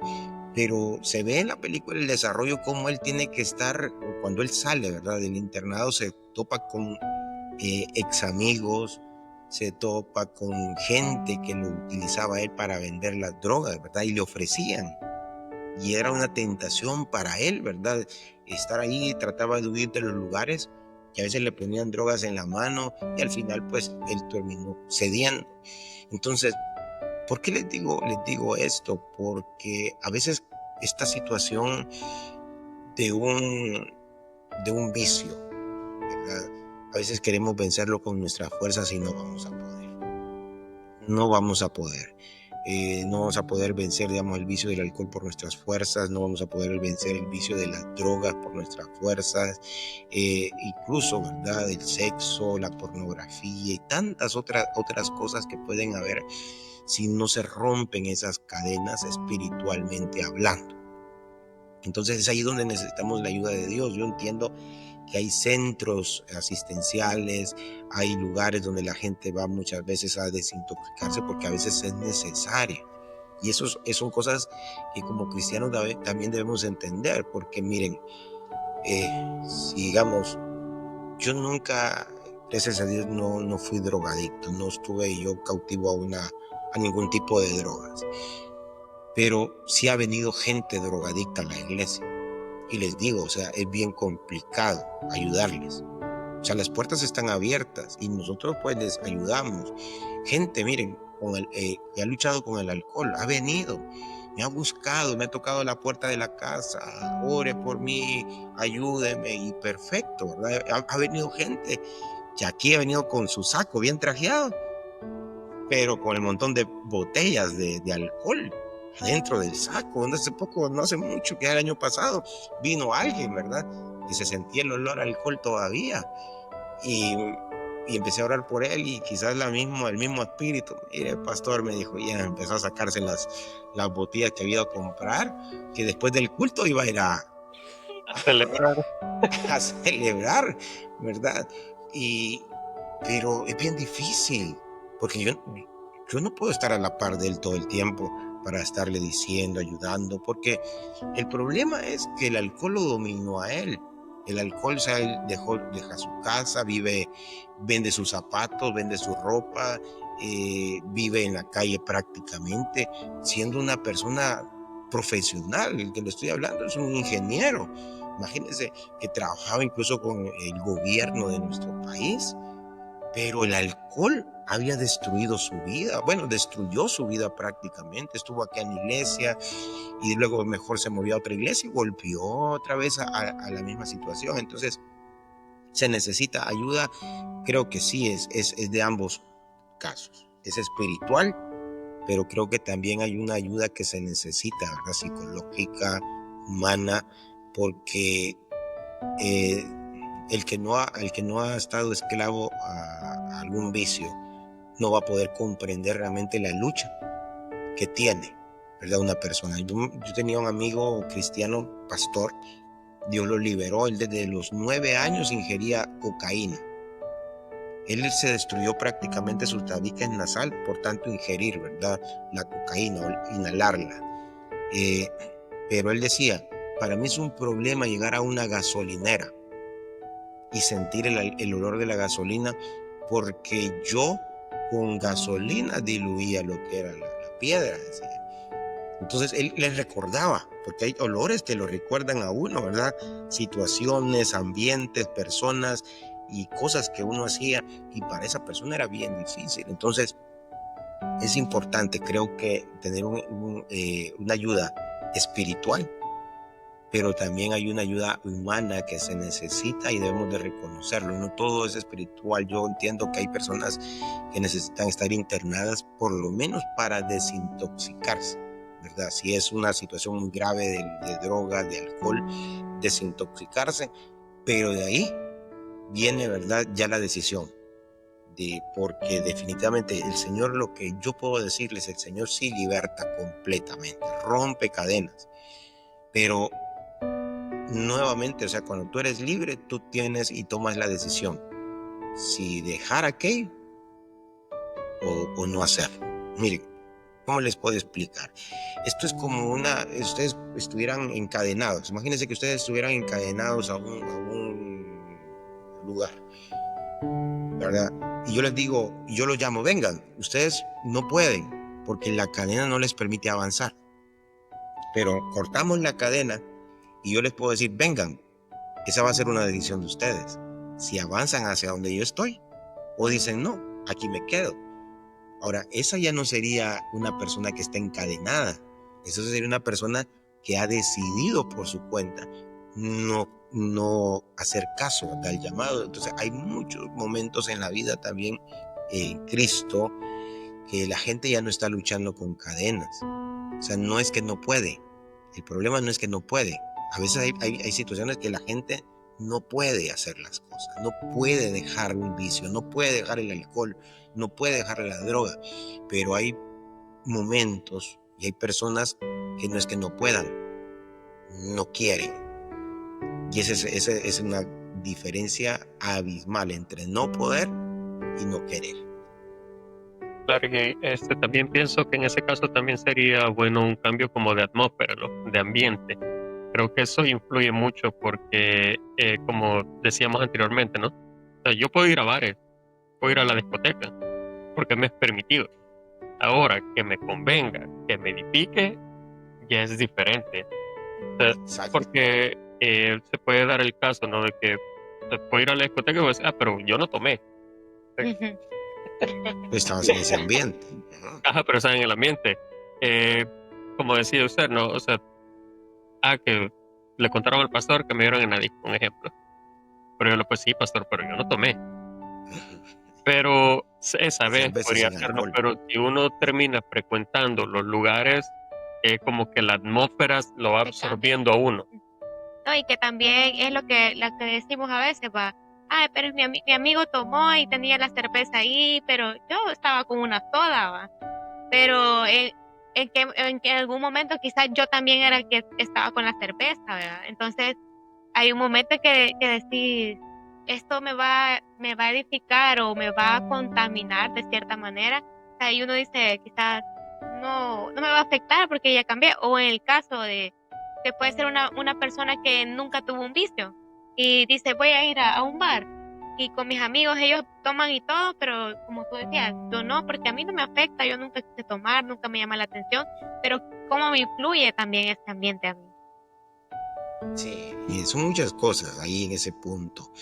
Pero se ve en la película el desarrollo, cómo él tiene que estar, cuando él sale, ¿verdad? Del internado, se topa con ex amigos, se topa con gente que lo utilizaba a él para vender las drogas, ¿verdad? Y le ofrecían. Y era una tentación para él, ¿verdad? Estar ahí, trataba de huir de los lugares que a veces le ponían drogas en la mano y al final pues él terminó cediendo. Entonces, ¿por qué les digo esto? Porque a veces esta situación de un vicio, ¿verdad? A veces queremos vencerlo con nuestras fuerzas y no vamos a poder. No vamos a poder. No vamos a poder vencer, digamos, el vicio del alcohol por nuestras fuerzas, no vamos a poder vencer el vicio de las drogas por nuestras fuerzas, incluso, ¿verdad?, el sexo, la pornografía y tantas otras cosas que pueden haber si no se rompen esas cadenas espiritualmente hablando. Entonces es ahí donde necesitamos la ayuda de Dios. Yo entiendo que hay centros asistenciales, hay lugares donde la gente va muchas veces a desintoxicarse porque a veces es necesario. Y eso son cosas que como cristianos también debemos entender, porque miren, si digamos, yo nunca, gracias a Dios, no fui drogadicto, no estuve yo cautivo a ningún tipo de drogas, pero sí ha venido gente drogadicta a la iglesia. Y les digo, o sea, es bien complicado ayudarles. O sea, las puertas están abiertas y nosotros pues les ayudamos. Gente, miren, que ha luchado con el alcohol, ha venido, me ha buscado, me ha tocado la puerta de la casa, ore por mí, ayúdeme, y perfecto, ¿verdad? Ha venido gente que aquí ha venido con su saco bien trajeado, pero con el montón de botellas de alcohol dentro del saco. No hace mucho, que el año pasado, vino alguien, ¿verdad? Y se sentía el olor a alcohol todavía. Y empecé a orar por él y quizás el mismo espíritu. Mire, el pastor me dijo, ya empezó a sacarse las botellas que había ido a comprar, que después del culto iba a ir a celebrar. a celebrar, ¿verdad? Pero es bien difícil, porque yo no puedo estar a la par de él todo el tiempo para estarle diciendo, ayudando, porque el problema es que el alcohol lo dominó a él. El alcohol, o sea, él deja su casa, vende sus zapatos, vende su ropa, vive en la calle prácticamente, siendo una persona profesional. El que le estoy hablando es un ingeniero. Imagínense que trabajaba incluso con el gobierno de nuestro país, pero el alcohol había destruido su vida. Bueno, destruyó su vida prácticamente. Estuvo aquí en la iglesia y luego mejor se movió a otra iglesia y volvió otra vez a la misma situación. Entonces, se necesita ayuda. Creo que sí, es de ambos casos. Es espiritual, pero creo que también hay una ayuda que se necesita, ¿verdad? Psicológica, humana, porque el que no ha estado esclavo a algún vicio no va a poder comprender realmente la lucha que tiene, ¿verdad? Una persona. Yo tenía un amigo cristiano, pastor. Dios lo liberó. Él desde los 9 años ingería cocaína. Él se destruyó prácticamente su tabique nasal por tanto ingerir, ¿verdad? La cocaína o inhalarla. Pero él decía, para mí es un problema llegar a una gasolinera y sentir el olor de la gasolina, porque yo con gasolina diluía lo que era la piedra, decía. Entonces él les recordaba, porque hay olores que lo recuerdan a uno, ¿verdad? Situaciones, ambientes, personas y cosas que uno hacía, y para esa persona era bien difícil. Entonces es importante, creo que tener una ayuda espiritual, pero también hay una ayuda humana que se necesita y debemos de reconocerlo. No todo es espiritual. Yo entiendo que hay personas que necesitan estar internadas por lo menos para desintoxicarse, ¿verdad? Si es una situación muy grave de droga, de alcohol, desintoxicarse, pero de ahí viene, ¿verdad?, ya la decisión. Porque definitivamente el Señor, lo que yo puedo decirles, el Señor sí liberta completamente, rompe cadenas, pero nuevamente, o sea, cuando tú eres libre, tú tienes y tomas la decisión si dejar aquello o no hacerlo. Miren, ¿cómo les puedo explicar? Esto es como ustedes estuvieran encadenados. Imagínense que ustedes estuvieran encadenados a un lugar, ¿verdad? Y yo les digo, yo los llamo, vengan, ustedes no pueden porque la cadena no les permite avanzar. Pero cortamos la cadena y yo les puedo decir, vengan. Esa va a ser una decisión de ustedes. Si avanzan hacia donde yo estoy o dicen, no, aquí me quedo. Ahora, esa ya no sería una persona que está encadenada. Eso sería una persona que ha decidido por su cuenta no hacer caso al llamado. Entonces, hay muchos momentos en la vida también en Cristo que la gente ya no está luchando con cadenas. O sea, no es que no puede. El problema no es que no puede. A veces hay situaciones que la gente no puede hacer las cosas, no puede dejar un vicio, no puede dejar el alcohol, no puede dejar la droga, pero hay momentos y hay personas que no es que no puedan, no quieren. Y esa es una diferencia abismal entre no poder y no querer. Claro que también pienso que en ese caso también sería bueno un cambio como de atmósfera, ¿no? De ambiente. Creo que eso influye mucho porque, como decíamos anteriormente, ¿no? O sea, yo puedo ir a bares, puedo ir a la discoteca, porque me es permitido. Ahora, que me convenga, que me edifique, ya es diferente. O sea, Exacto. porque se puede dar el caso, ¿no? De que se puede ir a la discoteca y voy a decir, pero yo no tomé. Estabas en ese ambiente. Ajá, pero está en el ambiente. Eh, Como decía usted, ¿no? O sea, que le contaron al pastor que me dieron en la disco, un ejemplo. Pero yo le pues sí, pastor, pero yo no tomé. Pero esa vez Cervezas podría sin ser, ¿no? alcohol. Pero si uno termina frecuentando los lugares, como que la atmósfera lo va absorbiendo a uno. No, y que también es lo que decimos a veces, va. Ay, pero mi amigo tomó y tenía la cerveza ahí, pero yo estaba con una soda, va. Pero en algún momento quizás yo también era el que estaba con la cerveza, ¿verdad? Entonces hay un momento que decís, esto me va a edificar o me va a contaminar de cierta manera. O sea, y uno dice, quizás no me va a afectar porque ya cambié. O en el caso de que puede ser una persona que nunca tuvo un vicio y dice, voy a ir a un bar. Y con mis amigos ellos toman y todo, pero como tú decías, yo no, porque a mí no me afecta, yo nunca quise tomar, nunca me llama la atención, pero cómo me influye también este ambiente a mí. Sí, y son muchas cosas ahí en ese punto,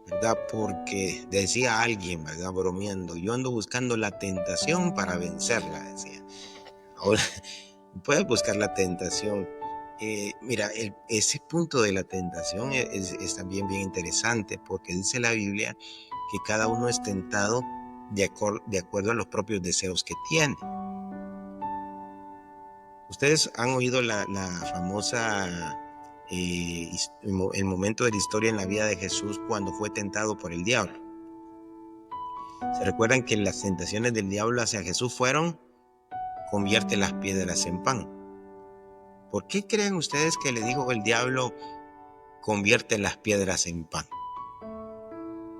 ¿verdad? Porque decía alguien, ¿verdad? Bromeando, yo ando buscando la tentación para vencerla, decía. Ahora, puedes buscar la tentación. Mira, ese punto de la tentación es también bien interesante, porque dice la Biblia que cada uno es tentado de acuerdo a los propios deseos que tiene. Ustedes han oído la famosa, el momento de la historia en la vida de Jesús cuando fue tentado por el diablo. ¿Se recuerdan que las tentaciones del diablo hacia Jesús fueron: convierte las piedras en pan? ¿Por qué creen ustedes que le dijo el diablo, convierte las piedras en pan?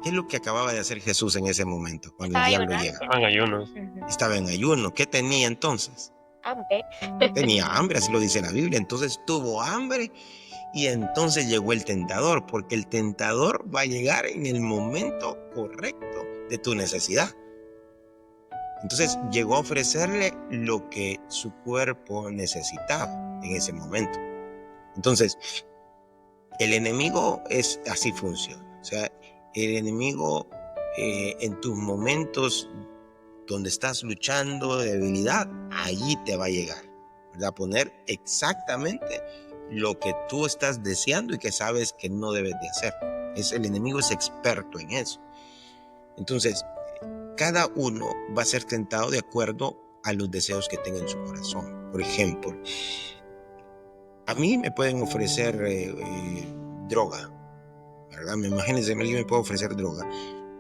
¿Qué es lo que acababa de hacer Jesús en ese momento cuando el diablo llega? Estaban ayunos. Estaba en ayuno. ¿Qué tenía entonces? Hambre. Tenía hambre, así lo dice la Biblia. Entonces tuvo hambre y entonces llegó el tentador, porque el tentador va a llegar en el momento correcto de tu necesidad. Entonces llegó a ofrecerle lo que su cuerpo necesitaba en ese momento. Entonces, el enemigo es así funciona. O sea, el enemigo en tus momentos donde estás luchando de debilidad, allí te va a llegar, ¿verdad? A poner exactamente lo que tú estás deseando y que sabes que no debes de hacer. El enemigo es experto en eso. Entonces, cada uno va a ser tentado de acuerdo a los deseos que tenga en su corazón. Por ejemplo, a mí me pueden ofrecer droga, ¿verdad? Imagínense, alguien me puede ofrecer droga,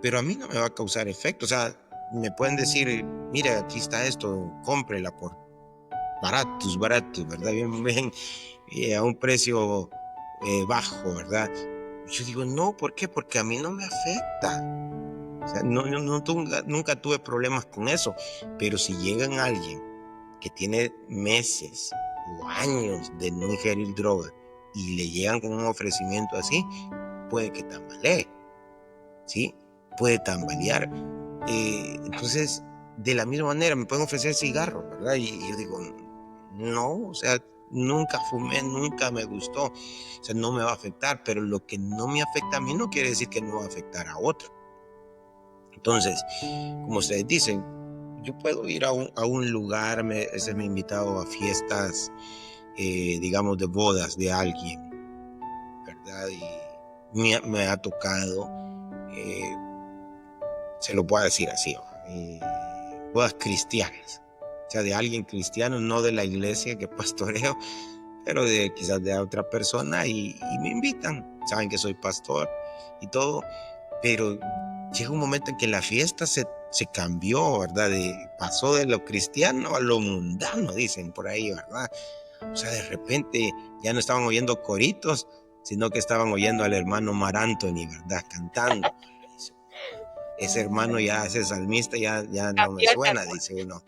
pero a mí no me va a causar efecto. O sea, me pueden decir, mira, aquí está esto, cómprela por baratos, ¿verdad? Bien, a un precio bajo, ¿verdad? Yo digo, no, ¿por qué? Porque a mí no me afecta. O sea, nunca tuve problemas con eso. Pero si llegan alguien que tiene meses o años de no ingerir droga y le llegan con un ofrecimiento así, puede que tambalee, ¿sí? Puede tambalear. Entonces, de la misma manera, me pueden ofrecer cigarros, ¿verdad? Y yo digo, no, o sea, nunca fumé, nunca me gustó, o sea, no me va a afectar, pero lo que no me afecta a mí no quiere decir que no va a afectar a otro. Entonces, como ustedes dicen, yo puedo ir a un lugar, ese me ha invitado a fiestas, digamos, de bodas de alguien, ¿verdad? Y me ha tocado, se lo puedo decir así, bodas cristianas, o sea, de alguien cristiano, no de la iglesia que pastoreo, pero quizás de otra persona, y me invitan, saben que soy pastor y todo, pero llega un momento en que la fiesta se cambió, ¿verdad? Pasó de lo cristiano a lo mundano, dicen por ahí, ¿verdad? O sea, de repente ya no estaban oyendo coritos, sino que estaban oyendo al hermano Mar Anthony, ¿verdad? Cantando. Ese hermano ya, ese salmista ya no me suena, dice uno.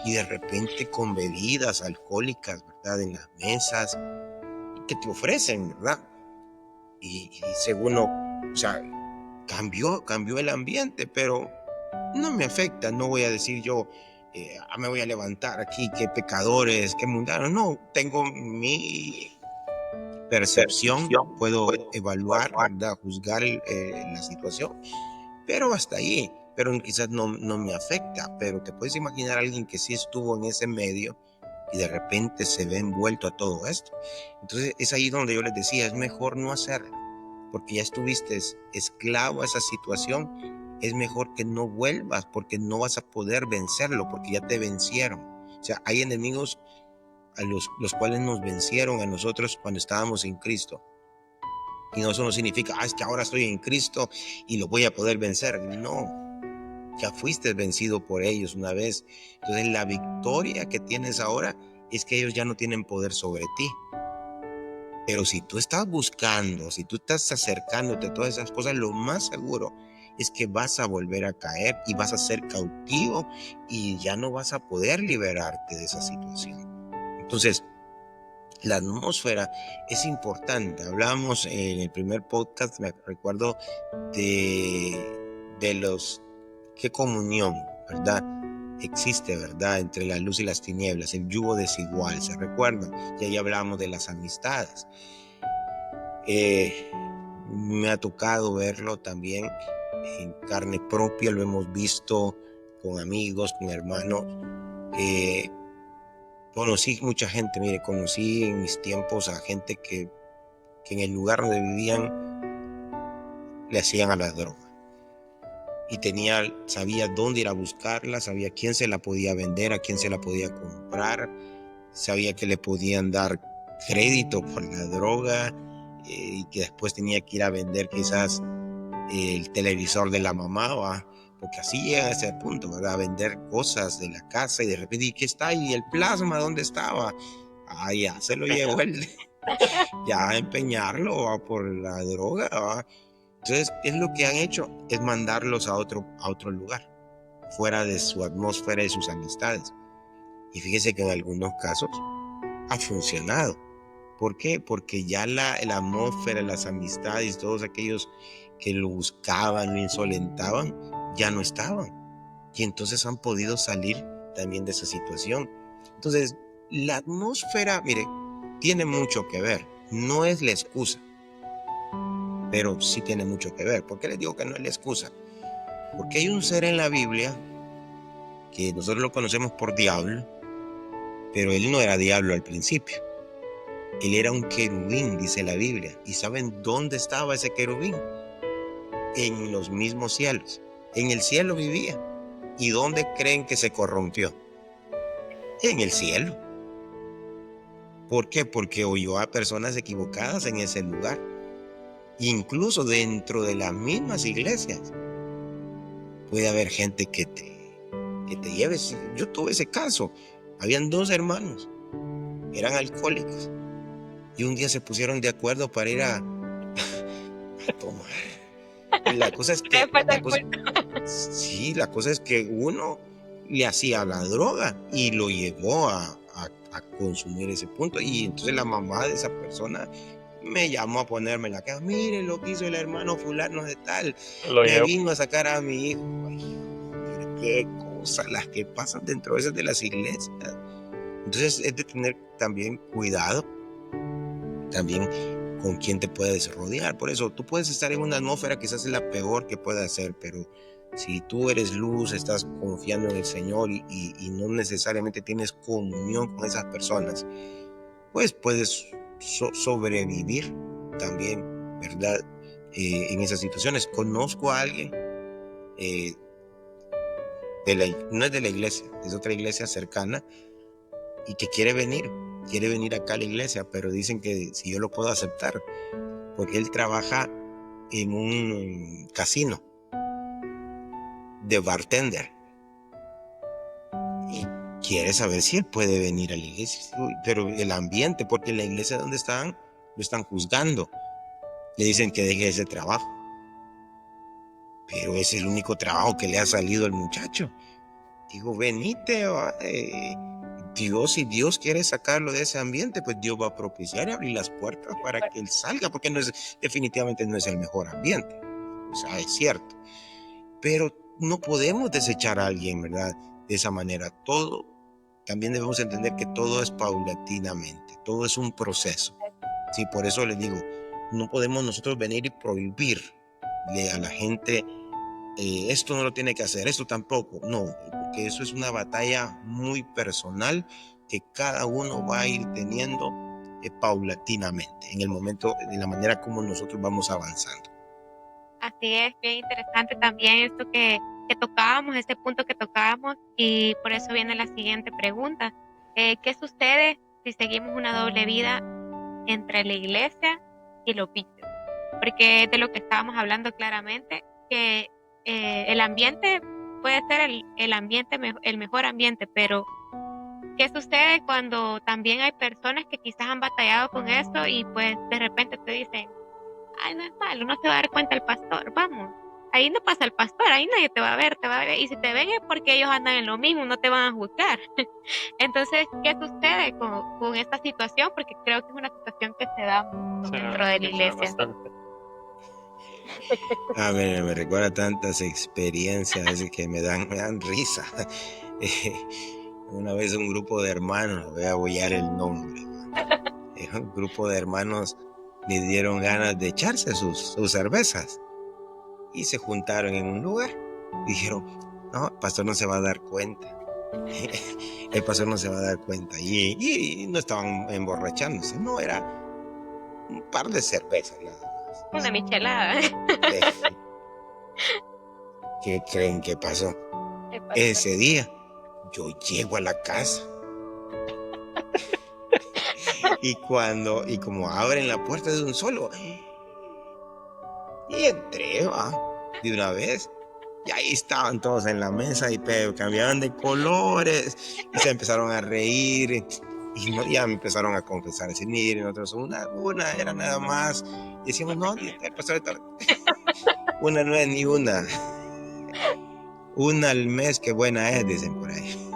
Y de repente con bebidas alcohólicas, ¿verdad? En las mesas, que te ofrecen, ¿verdad? Y dice uno, o sea, cambió el ambiente, pero no me afecta. No voy a decir yo, me voy a levantar aquí, qué pecadores, qué mundanos. No, tengo mi percepción, puedo evaluar, ¿verdad? Juzgar la situación, pero hasta ahí. Pero quizás no me afecta. Pero te puedes imaginar a alguien que sí estuvo en ese medio y de repente se ve envuelto a todo esto. Entonces es ahí donde yo les decía, es mejor no hacerlo, porque ya estuviste esclavo a esa situación. Es mejor que no vuelvas, porque no vas a poder vencerlo, porque ya te vencieron. O sea, hay enemigos a los cuales nos vencieron a nosotros cuando estábamos en Cristo. Y eso no significa, es que ahora estoy en Cristo y lo voy a poder vencer. No, ya fuiste vencido por ellos una vez. Entonces la victoria que tienes ahora es que ellos ya no tienen poder sobre ti. Pero si tú estás buscando, si tú estás acercándote a todas esas cosas, lo más seguro es que vas a volver a caer y vas a ser cautivo y ya no vas a poder liberarte de esa situación. Entonces, La atmósfera es importante. Hablamos en el primer podcast, me recuerdo, de los, qué comunión, ¿verdad? Existe, ¿verdad? Entre la luz y las tinieblas, el yugo desigual, ¿se recuerdan? Y ahí hablamos de las amistades. Me ha tocado verlo también en carne propia, lo hemos visto con amigos, con hermanos. Conocí mucha gente, mire, conocí en mis tiempos a gente que en el lugar donde vivían le hacían a la droga. Y sabía dónde ir a buscarla, sabía quién se la podía vender, a quién se la podía comprar, sabía que le podían dar crédito por la droga, y que después tenía que ir a vender quizás el televisor de la mamá, ¿va? Porque así llega a ese punto, ¿verdad? A vender cosas de la casa y de repente, ¿y qué está ahí? ¿El plasma dónde estaba? Ah, ya se lo llevó ya a empeñarlo, ¿va? Por la droga, ¿va? Entonces, es lo que han hecho, es mandarlos a otro lugar, fuera de su atmósfera y sus amistades. Y fíjese que en algunos casos ha funcionado. ¿Por qué? Porque ya la atmósfera, las amistades, todos aquellos que lo buscaban, lo insolentaban, ya no estaban. Y entonces han podido salir también de esa situación. Entonces, la atmósfera, mire, tiene mucho que ver. No es la excusa, pero sí tiene mucho que ver. ¿Por qué les digo que no es la excusa? Porque hay un ser en la Biblia que nosotros lo conocemos por diablo, pero él no era diablo al principio. Él era un querubín, dice la Biblia. ¿Y saben dónde estaba ese querubín? En los mismos cielos. En el cielo vivía. ¿Y dónde creen que se corrompió? En el cielo. ¿Por qué? Porque oyó a personas equivocadas en ese lugar. Incluso dentro de las mismas iglesias puede haber gente que te lleve. Yo tuve ese caso. Habían 2 hermanos. Eran alcohólicos. Y un día se pusieron de acuerdo para ir a tomar. La cosa es que la cosa es que uno le hacía la droga y lo llevó a consumir ese punto. Y entonces la mamá de esa persona me llamó a ponerme en la cara. Mire lo que hizo el hermano fulano de tal. Me vino a sacar a mi hijo. Ay, qué cosas las que pasan dentro de las iglesias. Entonces es de tener también cuidado también con quién te puedes rodear. Por eso tú puedes estar en una atmósfera que quizás es la peor que pueda ser, pero si tú eres luz, estás confiando en el Señor y no necesariamente tienes comunión con esas personas, pues puedes sobrevivir también, ¿verdad? En esas situaciones. Conozco a alguien, no es de la iglesia, es de otra iglesia cercana, y que quiere venir acá a la iglesia, pero dicen que si yo lo puedo aceptar, porque él trabaja en un casino de bartender y quiere saber si él puede venir a la iglesia. Pero el ambiente, porque en la iglesia donde están, lo están juzgando, le dicen que deje ese trabajo, pero es el único trabajo que le ha salido al muchacho. Digo, venite, si Dios quiere sacarlo de ese ambiente, pues Dios va a propiciar y abrir las puertas para que él salga, porque definitivamente no es el mejor ambiente. O sea, es cierto. Pero no podemos desechar a alguien, ¿verdad? De esa manera. Todo, también debemos entender que todo es paulatinamente, todo es un proceso. Sí, por eso les digo, no podemos nosotros venir y prohibirle a la gente esto no lo tiene que hacer, esto tampoco. No, porque eso es una batalla muy personal que cada uno va a ir teniendo paulatinamente en el momento, en la manera como nosotros vamos avanzando. Así es, bien interesante también esto que tocábamos, este punto que tocábamos, y por eso viene la siguiente pregunta. ¿Qué sucede si seguimos una doble vida entre la iglesia y los vicios? Porque es de lo que estábamos hablando claramente, que el ambiente puede ser el mejor ambiente, pero ¿qué sucede cuando también hay personas que quizás han batallado con esto y pues de repente te dicen, ay, no es malo, no se va a dar cuenta el pastor, vamos? ahí no pasa el pastor, ahí nadie te va a ver, y si te ven es porque ellos andan en lo mismo, no te van a juzgar. Entonces, ¿qué sucede con esta situación? Porque creo que es una situación que se da mucho dentro de la Se da iglesia. bastante. A ver, me recuerda tantas experiencias a veces que me dan risa. Una vez un grupo de hermanos, voy a bollar el nombre, un grupo de hermanos le dieron ganas de echarse sus cervezas y se juntaron en un lugar. Dijeron, no, el pastor no se va a dar cuenta. El pastor no se va a dar cuenta. Y no estaban emborrachándose, no, era un par de cervezas nada más. Una michelada. ¿Qué creen que pasó? ¿Qué pasó? Ese día yo llego a la casa y como abren la puerta de un solo y entré, de una vez. Y ahí estaban todos en la mesa y cambiaban de colores y se empezaron a reír y ya me empezaron a confesar, decir, miren, nosotros una era nada más. Y decíamos, no, el pastor una no es ni una. Una al mes, qué buena es, dicen por ahí.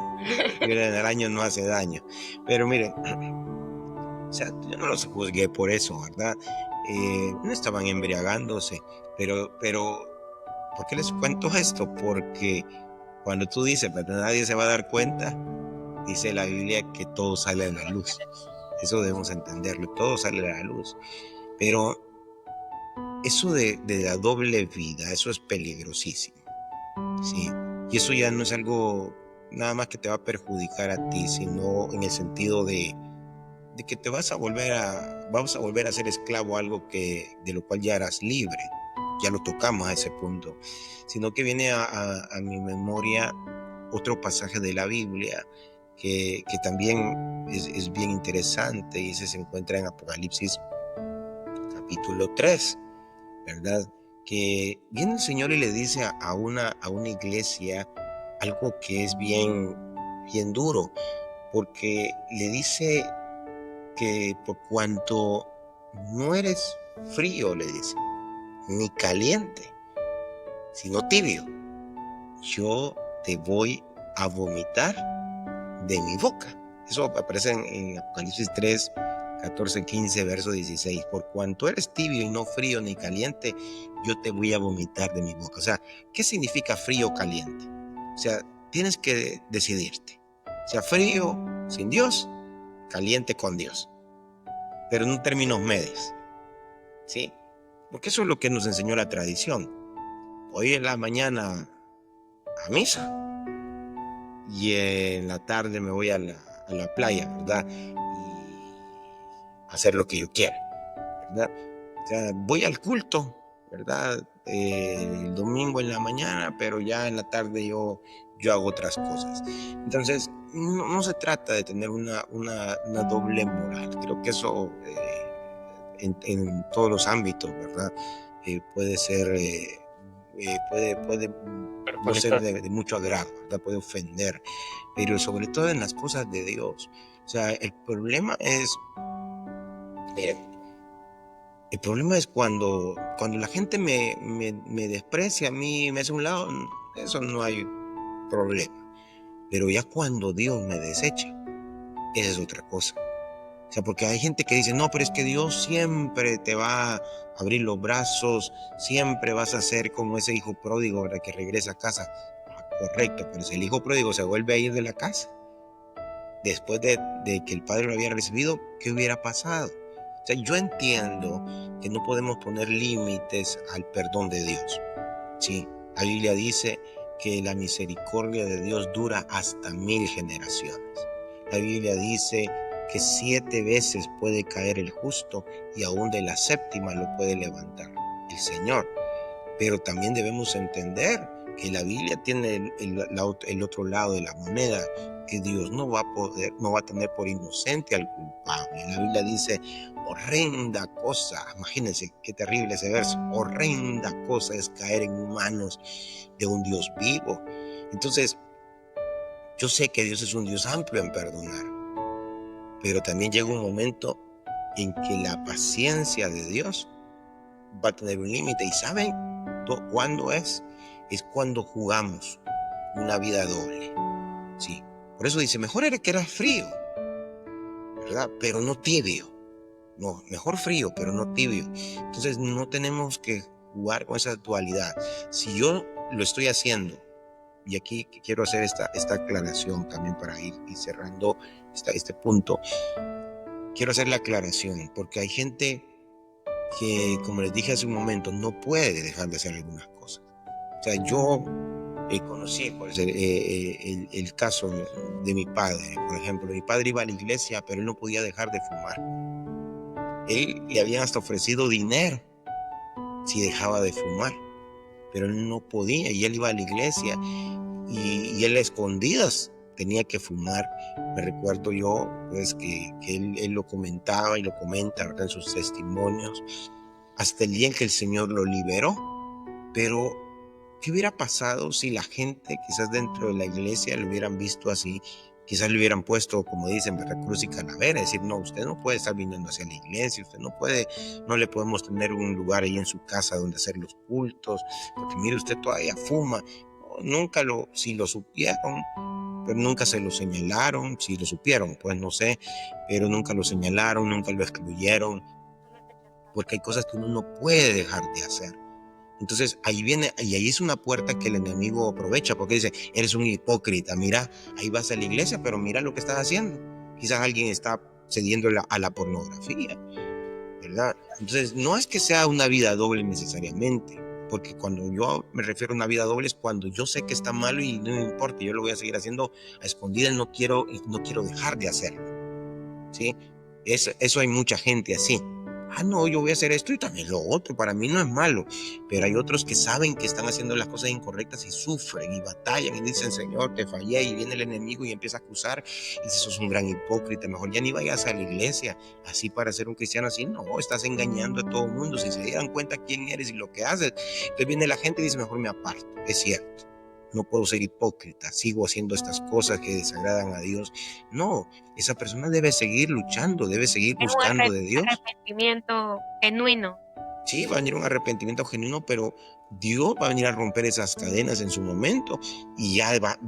Miren, el año no hace daño. Pero miren, o sea, yo no los juzgué por eso, ¿verdad? No estaban embriagándose, pero ¿por qué les cuento esto? Porque cuando tú dices, pero nadie se va a dar cuenta, dice la Biblia que todo sale a la luz. Eso debemos entenderlo, todo sale a la luz. Pero eso de la doble vida, eso es peligrosísimo, ¿sí? Y eso ya no es algo nada más que te va a perjudicar a ti, sino en el sentido de que vamos a volver a ser esclavo a algo de lo cual ya eras libre. Ya lo tocamos a ese punto, sino que viene a mi memoria otro pasaje de la Biblia que también es bien interesante, y ese se encuentra en Apocalipsis capítulo 3, ¿verdad? Que viene el Señor y le dice a una iglesia algo que es bien duro, porque le dice que por cuanto no eres frío, le dice, ni caliente, sino tibio, yo te voy a vomitar de mi boca. Eso aparece en Apocalipsis 3, 14, 15, verso 16. Por cuanto eres tibio y no frío ni caliente, yo te voy a vomitar de mi boca. O sea, ¿qué significa frío o caliente? O sea, tienes que decidirte. O sea, frío sin Dios, caliente con Dios, pero en términos medios, ¿sí? Porque eso es lo que nos enseñó la tradición. Hoy en la mañana a misa y en la tarde me voy a la playa, ¿verdad? Y hacer lo que yo quiera, ¿verdad? O sea, voy al culto, ¿verdad? El domingo en la mañana, pero ya en la tarde yo hago otras cosas. Entonces, no se trata de tener una doble moral. Creo que eso en todos los ámbitos, ¿verdad? Puede ser, puede no ser de mucho agrado, ¿verdad? Puede ofender, pero sobre todo en las cosas de Dios. O sea, el problema es, miren, el problema es cuando la gente me desprecia a mí, me hace a un lado, eso no hay problema. Pero ya cuando Dios me desecha, esa es otra cosa. O sea, porque hay gente que dice, no, pero es que Dios siempre te va a abrir los brazos, siempre vas a ser como ese hijo pródigo, ¿verdad?, que regresa a casa. Correcto, pero si el hijo pródigo se vuelve a ir de la casa, después de que el padre lo había recibido, ¿qué hubiera pasado? O sea, yo entiendo que no podemos poner límites al perdón de Dios. Sí, la Biblia dice que la misericordia de Dios dura hasta 1000 generaciones. La Biblia dice que 7 veces puede caer el justo y aún de la 7ª lo puede levantar el Señor. Pero también debemos entender que la Biblia tiene el otro lado de la moneda, que Dios no va a tener por inocente al culpable. La Biblia dice, horrenda cosa, imagínense qué terrible ese verso, horrenda cosa es caer en manos de un Dios vivo. Entonces, yo sé que Dios es un Dios amplio en perdonar, pero también llega un momento en que la paciencia de Dios va a tener un límite. ¿Y saben? ¿Cuándo es? Es cuando jugamos una vida doble. Sí. Por eso dice, mejor era que eras frío, ¿verdad? Pero no tibio. No, mejor frío, pero no tibio. Entonces no tenemos que jugar con esa dualidad. Si yo lo estoy haciendo, y aquí quiero hacer esta aclaración también para ir cerrando este punto, quiero hacer la aclaración, porque hay gente que, como les dije hace un momento, no puede dejar de hacer algunas cosas. O sea, yo conocí pues, el caso de mi padre, por ejemplo. Mi padre iba a la iglesia, pero él no podía dejar de fumar. Él le habían hasta ofrecido dinero si dejaba de fumar, pero él no podía, y él iba a la iglesia y él a escondidas tenía que fumar. Me recuerdo yo pues que él lo comentaba y lo comenta, ¿verdad?, en sus testimonios, hasta el día en que el Señor lo liberó. Pero ¿qué hubiera pasado si la gente quizás dentro de la iglesia lo hubieran visto así? Quizás le hubieran puesto, como dicen, cruz y calavera, decir, no, usted no puede estar viniendo hacia la iglesia, usted no le podemos tener un lugar ahí en su casa donde hacer los cultos, porque mire, usted todavía fuma. Nunca si lo supieron, pero nunca se lo señalaron. Si lo supieron, pues no sé, pero nunca lo señalaron, nunca lo excluyeron, porque hay cosas que uno no puede dejar de hacer. Entonces ahí viene, y ahí es una puerta que el enemigo aprovecha, porque dice, eres un hipócrita, mira, ahí vas a la iglesia, pero mira lo que estás haciendo. Quizás alguien está cediendo a la pornografía, ¿verdad? Entonces no es que sea una vida doble necesariamente, porque cuando yo me refiero a una vida doble es cuando yo sé que está malo y no me importa, yo lo voy a seguir haciendo a escondidas, no quiero dejar de hacerlo, ¿sí? Eso hay mucha gente así. No, yo voy a hacer esto y también lo otro, para mí no es malo, pero hay otros que saben que están haciendo las cosas incorrectas y sufren y batallan y dicen, Señor, te fallé, y viene el enemigo y empieza a acusar y dice, sos un gran hipócrita, mejor ya ni vayas a la iglesia, así para ser un cristiano así, no, estás engañando a todo el mundo, si se dieran cuenta quién eres y lo que haces, entonces viene la gente y dice, mejor me aparto. Es cierto, no puedo ser hipócrita, sigo haciendo estas cosas que desagradan a Dios. No, esa persona debe seguir luchando, debe seguir buscando de Dios. Arrepentimiento genuino. Sí, va a venir un arrepentimiento genuino, pero Dios va a venir a romper esas cadenas en su momento y ya va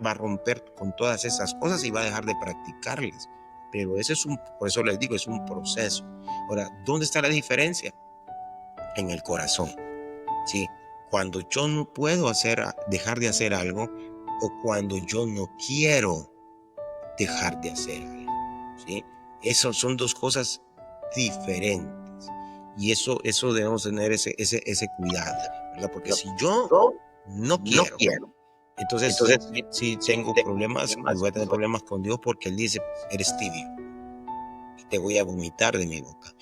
a romper con todas esas cosas y va a dejar de practicarlas. Pero ese por eso les digo, es un proceso. Ahora, ¿dónde está la diferencia? En el corazón, ¿sí? Cuando yo no puedo dejar de hacer algo, o cuando yo no quiero dejar de hacer algo, ¿sí? Esas son dos cosas diferentes. Y eso debemos tener ese cuidado, ¿verdad? Porque si yo no quiero, entonces si tengo problemas, pues voy a tener problemas con Dios, porque Él dice, eres tibio, te voy a vomitar de mi boca.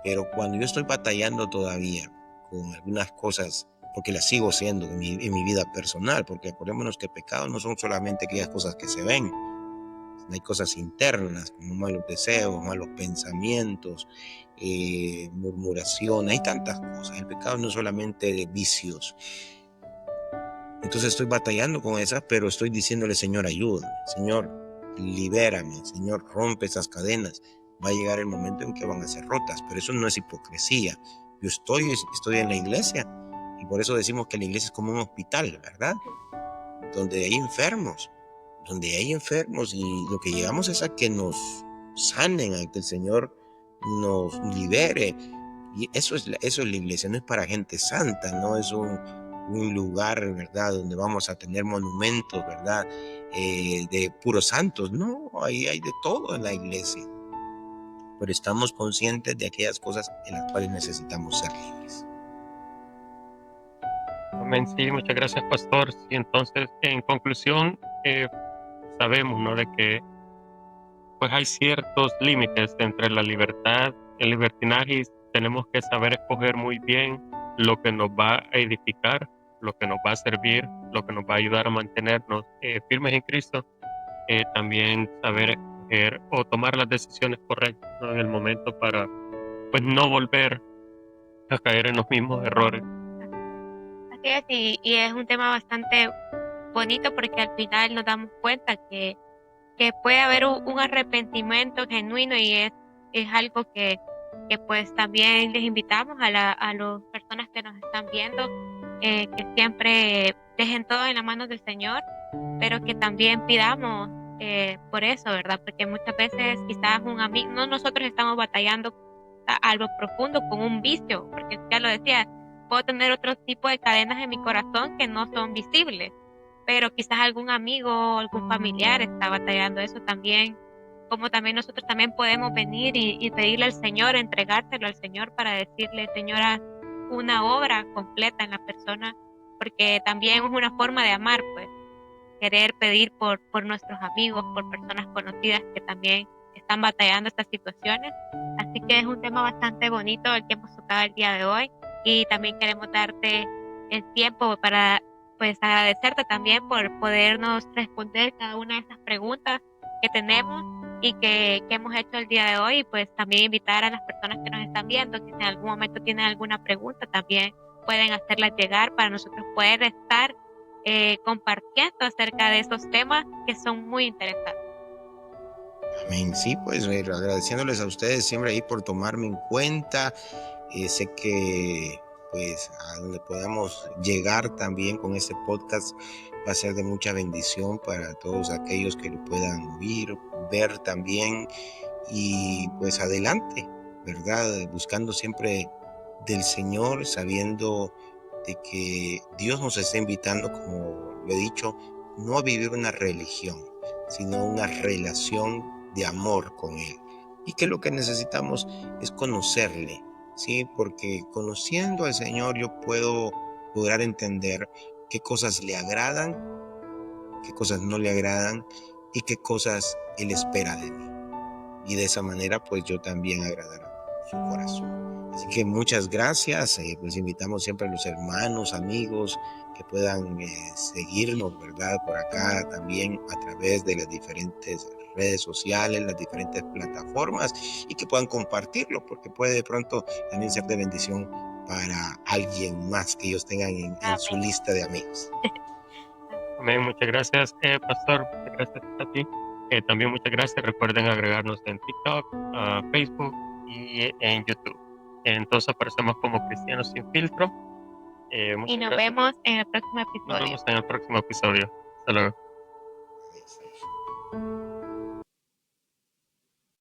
Pero cuando yo estoy batallando todavía con algunas cosas, porque las sigo siendo en mi vida personal, porque acordémonos que pecados no son solamente aquellas cosas que se ven, hay cosas internas, como malos deseos, malos pensamientos, murmuración, hay tantas cosas. El pecado no es solamente de vicios. Entonces estoy batallando con esas, pero estoy diciéndole, Señor, ayúdame, Señor, libérame, Señor, rompe esas cadenas. Va a llegar el momento en que van a ser rotas, pero eso no es hipocresía. Yo estoy en la iglesia, y por eso decimos que la iglesia es como un hospital, ¿verdad? Donde hay enfermos, y lo que llegamos es a que nos sanen, a que el Señor nos libere. Y eso es la iglesia, no es para gente santa, no es un lugar, ¿verdad?, donde vamos a tener monumentos, ¿verdad?, de puros santos. No, ahí hay de todo en la iglesia, pero estamos conscientes de aquellas cosas en las cuales necesitamos ser libres. Amén, sí, muchas gracias, pastor. Sí, entonces, en conclusión, sabemos, ¿no?, de que pues hay ciertos límites entre la libertad y el libertinaje, y tenemos que saber escoger muy bien lo que nos va a edificar, lo que nos va a servir, lo que nos va a ayudar a mantenernos firmes en Cristo. También saber escoger o tomar las decisiones correctas, ¿no?, en el momento para pues no volver a caer en los mismos errores. Así es, y es un tema bastante bonito, porque al final nos damos cuenta que puede haber un arrepentimiento genuino, y es algo que pues también les invitamos a las personas que nos están viendo, que siempre dejen todo en las manos del Señor, pero que también pidamos por eso, ¿verdad? Porque muchas veces quizás un amigo, no nosotros estamos batallando a lo profundo con un vicio, porque ya lo decía, puedo tener otro tipo de cadenas en mi corazón que no son visibles, pero quizás algún amigo o algún familiar está batallando eso también, como también nosotros también podemos venir y pedirle al Señor, entregárselo al Señor para decirle, Señor, haz una obra completa en la persona, porque también es una forma de amar, pues, querer pedir por nuestros amigos, por personas conocidas que también están batallando estas situaciones. Así que es un tema bastante bonito el que hemos tocado el día de hoy y también queremos darte el tiempo para pues agradecerte también por podernos responder cada una de estas preguntas que tenemos y que hemos hecho el día de hoy y pues también invitar a las personas que nos están viendo que si en algún momento tienen alguna pregunta también pueden hacerla llegar para nosotros poder estar compartiendo acerca de estos temas que son muy interesantes. Amén. Sí, pues agradeciéndoles a ustedes siempre ahí por tomarme en cuenta. Sé que pues a donde podamos llegar también con este podcast va a ser de mucha bendición para todos aquellos que lo puedan oír, ver también y pues adelante, ¿verdad? Buscando siempre del Señor, sabiendo de que Dios nos está invitando, como lo he dicho, no a vivir una religión, sino una relación de amor con Él. Y que lo que necesitamos es conocerle, ¿sí? Porque conociendo al Señor yo puedo lograr entender qué cosas le agradan, qué cosas no le agradan y qué cosas Él espera de mí. Y de esa manera pues yo también agradar su corazón. Así que muchas gracias, pues invitamos siempre a los hermanos, amigos que puedan seguirnos, ¿verdad? Por acá también a través de las diferentes redes sociales, las diferentes plataformas y que puedan compartirlo porque puede de pronto también ser de bendición para alguien más que ellos tengan en su lista de amigos. Amén, muchas gracias, Pastor. Muchas gracias a ti. También muchas gracias. Recuerden agregarnos en TikTok, Facebook y en YouTube. Entonces aparecemos como Cristianos Sin Filtro. Y Muchas nos gracias. vemos en el próximo Nos episodio. vemos en el próximo episodio. Hasta luego. Gracias.